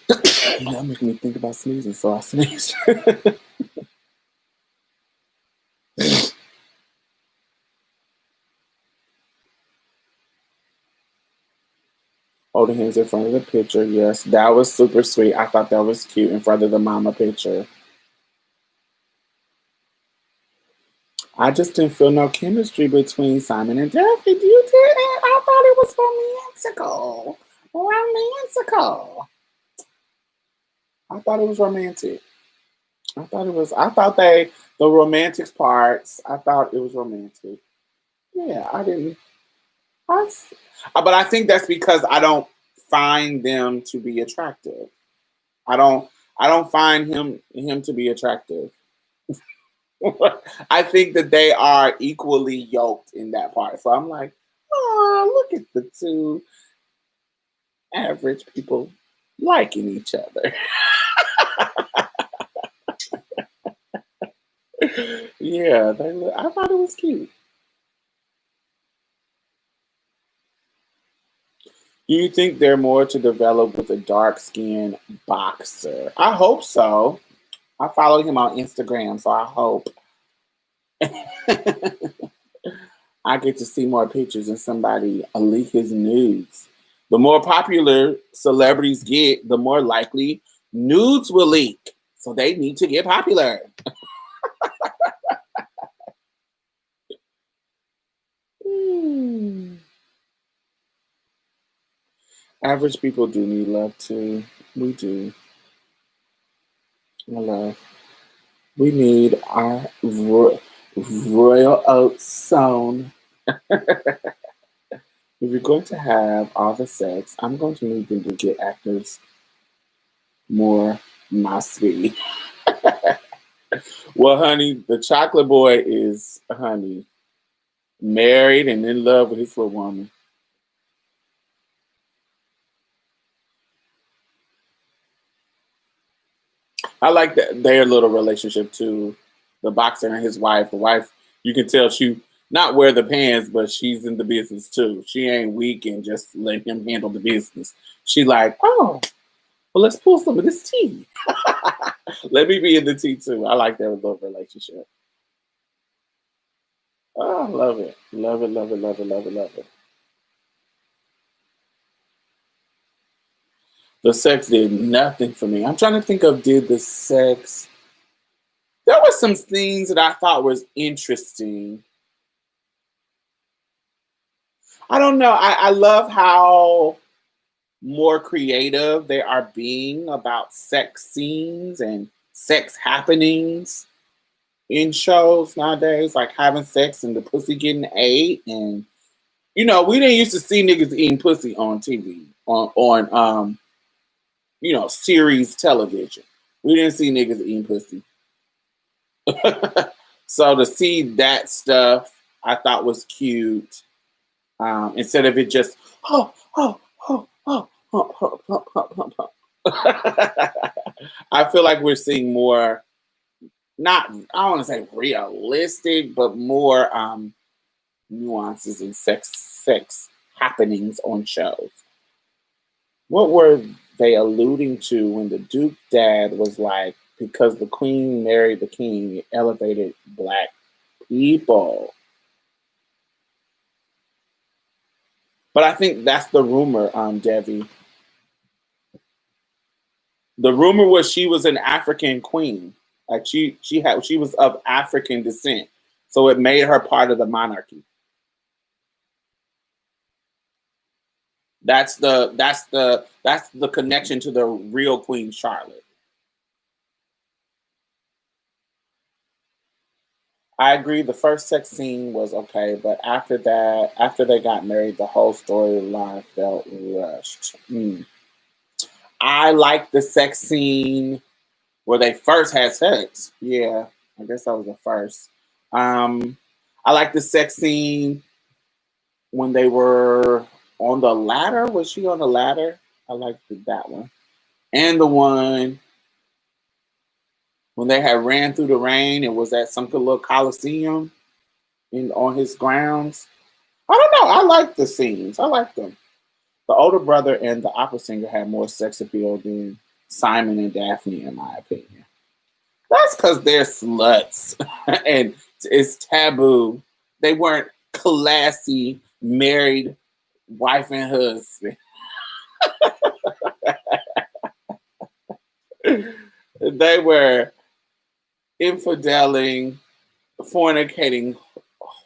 That makes me think about sneezing, so I sneezed. Holding hands in front of the picture. Yes, that was super sweet. I thought that was cute in front of the mama picture. I just didn't feel no chemistry between Simon and Duffy. You did it? I thought it was romantical. Romantical. I thought it was romantic. I thought the romantic parts, I thought it was romantic. Yeah, I didn't. I, but I think that's because I don't find them to be attractive. I don't. I don't find him to be attractive. I think that they are equally yoked in that part. So I'm like, oh, look at the two average people liking each other. Yeah, I thought it was cute. Do you think they're more to develop with a dark skinned boxer? I hope so. I follow him on Instagram, so I hope I get to see more pictures and somebody leak his nudes. The more popular celebrities get, the more likely nudes will leak. So they need to get popular. Hmm. Average people do need love too. We do. I love. We need our royal oats sown. If you're going to have all the sex, I'm going to need them to get actors more my speed. Well, honey, the chocolate boy is, honey, married and in love with his little woman. I like that their little relationship too. The boxer and his wife. The wife, you can tell she not wear the pants, but she's in the business too. She ain't weak and just let him handle the business. She like, oh, well, let's pull some of this tea. Let me be in the tea too. I like their little relationship. Oh, I love it. Love it, love it, love it, love it, love it. The sex did nothing for me. I'm trying to think of did the sex. There were some things that I thought was interesting. I don't know. I love how more creative they are being about sex scenes and sex happenings in shows nowadays, like having sex and the pussy getting ate. And we didn't used to see niggas eating pussy on TV on series television. We didn't see niggas eating pussy. So to see that stuff, I thought was cute. Instead of it just oh oh oh oh oh oh oh oh, oh, oh. I feel like we're seeing more, not I don't want to say realistic, but more nuances and sex happenings on shows. What were they alluding to when the Duke dad was like, because the Queen married the King, it elevated black people? But I think that's the rumor, Devi. The rumor was she was an African queen. Like she was of African descent. So it made her part of the monarchy. That's the connection to the real Queen Charlotte. I agree. The first sex scene was okay, but after that, after they got married, the whole storyline felt rushed. I like the sex scene where they first had sex. Yeah, I guess that was the first. Um, I like the sex scene when they were on the ladder. Was she on the ladder? I liked that one, and the one when they had ran through the rain and was at some little coliseum on his grounds. I don't know. I like the scenes. I like them. The older brother and the opera singer had more sex appeal than Simon and Daphne, in my opinion. That's because they're sluts and it's taboo. They weren't classy, married wife and husband. They were infideling, fornicating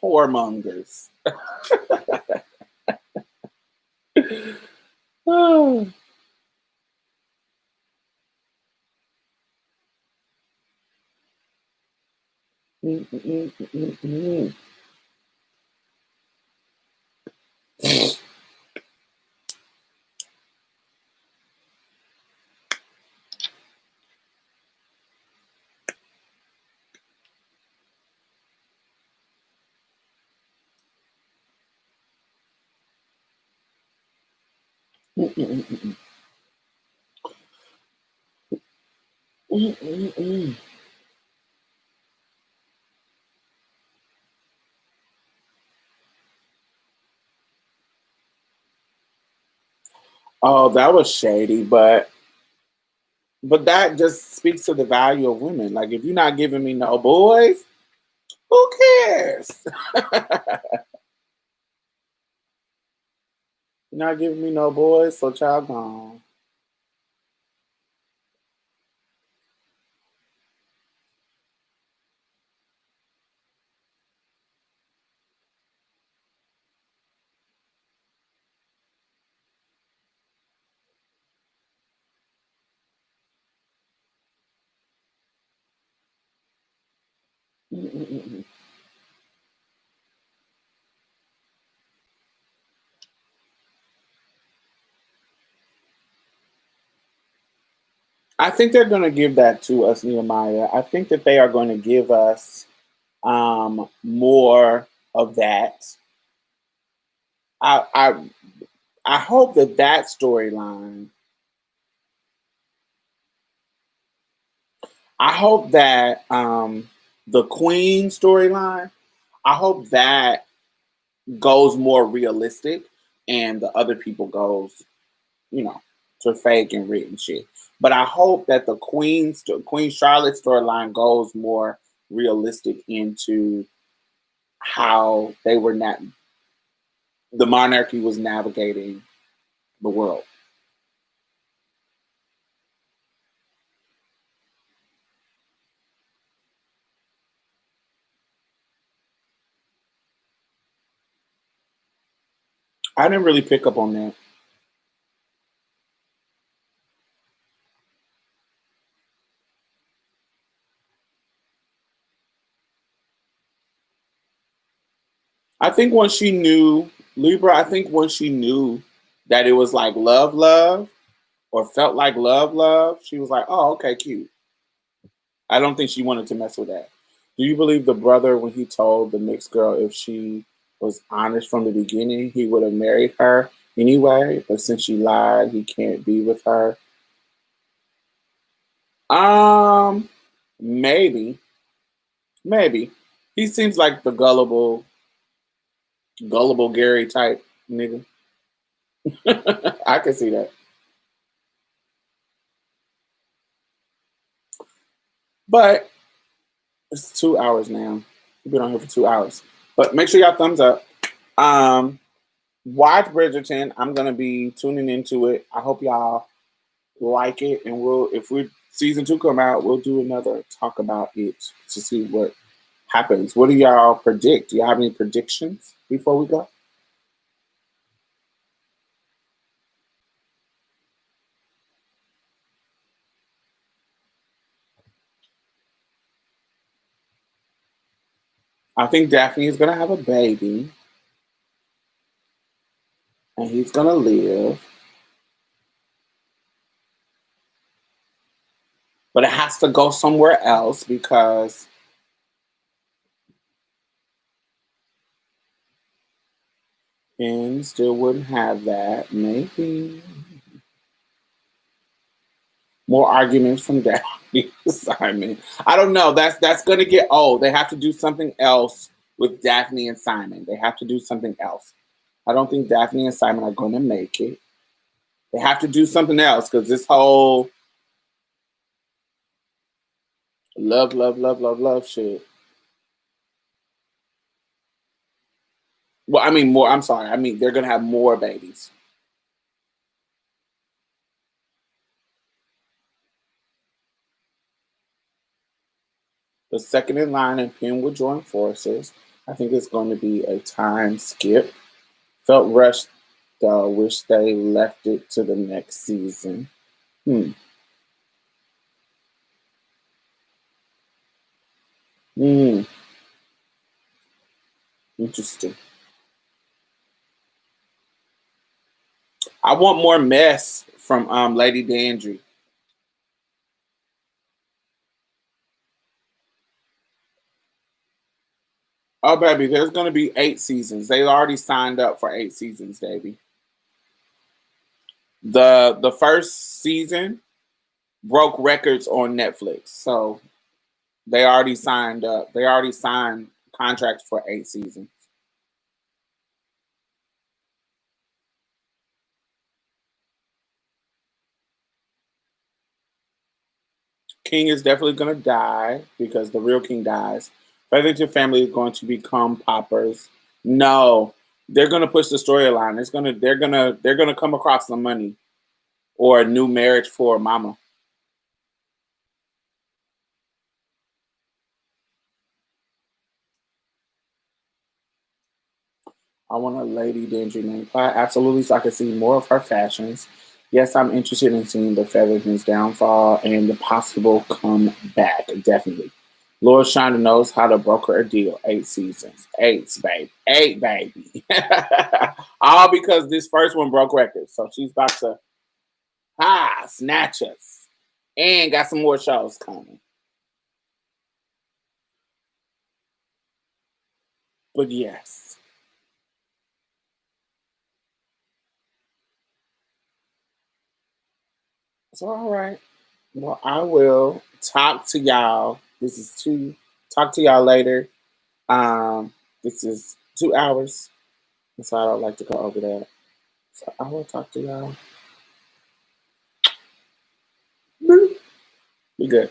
whoremongers. Oh, that was shady, but that just speaks to the value of women. Like if you're not giving me no boys, who cares? You're not giving me no boys, so child gone. Mm-mm-mm. I think they're going to give that to us, Nehemiah. I think that they are going to give us more of that. I, I I hope that storyline. I hope that the Queen storyline. I hope that goes more realistic, and the other people goes, you know, to fake and written shit. But I hope that the Queen Charlotte storyline goes more realistic into how they were not the monarchy was navigating the world. I didn't really pick up on that. I think once she knew Libra, I think once she knew that it was like love, love, or felt like love, love, she was like, oh, okay, cute. I don't think she wanted to mess with that. Do you believe the brother when he told the mixed girl if she was honest from the beginning, he would have married her anyway? But since she lied, he can't be with her. Um, maybe, maybe. He seems like the gullible Gary type nigga. I can see that. But it's 2 hours now. We've been on here for 2 hours. But make sure y'all thumbs up. Watch Bridgerton. I'm gonna be tuning into it. I hope y'all like it, and if we season 2 come out, we'll do another talk about it to see what happens. What do y'all predict? Do y'all have any predictions before we go? I think Daphne is gonna have a baby, and he's gonna live, but it has to go somewhere else because Ben still wouldn't have that. Maybe more arguments from Daphne Simon. I don't know. That's gonna get old. They have to do something else with Daphne and Simon. They have to do something else. I don't think Daphne and Simon are gonna make it. They have to do something else because this whole love, love, love, love, love shit. Well, I mean more. I'm sorry. I mean they're gonna have more babies. The second in line and Penn will join forces. I think it's going to be a time skip. Felt rushed though. Wish they left it to the next season. Hmm. Hmm. Interesting. I want more mess from Lady Dandry. Oh baby, there's gonna be 8 seasons. They already signed up for 8 seasons, baby. The first season broke records on Netflix. So they already signed up. They already signed contracts for 8 seasons. King is definitely gonna die because the real king dies. Featherington family is going to become paupers. No, they're gonna push the storyline. They're gonna come across some money or a new marriage for mama. I want a Lady Danger name pie, absolutely, so I can see more of her fashions. Yes, I'm interested in seeing the Featherton's downfall and the possible comeback, definitely. Lord Shonda knows how to broker a deal. 8 seasons. Eight, baby. Eight, baby. All because this first one broke records. So she's about to snatch us. And got some more shows coming. But yes. So all right. Well, I will talk to y'all. This is two. Talk to y'all later. Um, this is 2 hours, and so I don't like to go over that. So I will talk to y'all. Be good.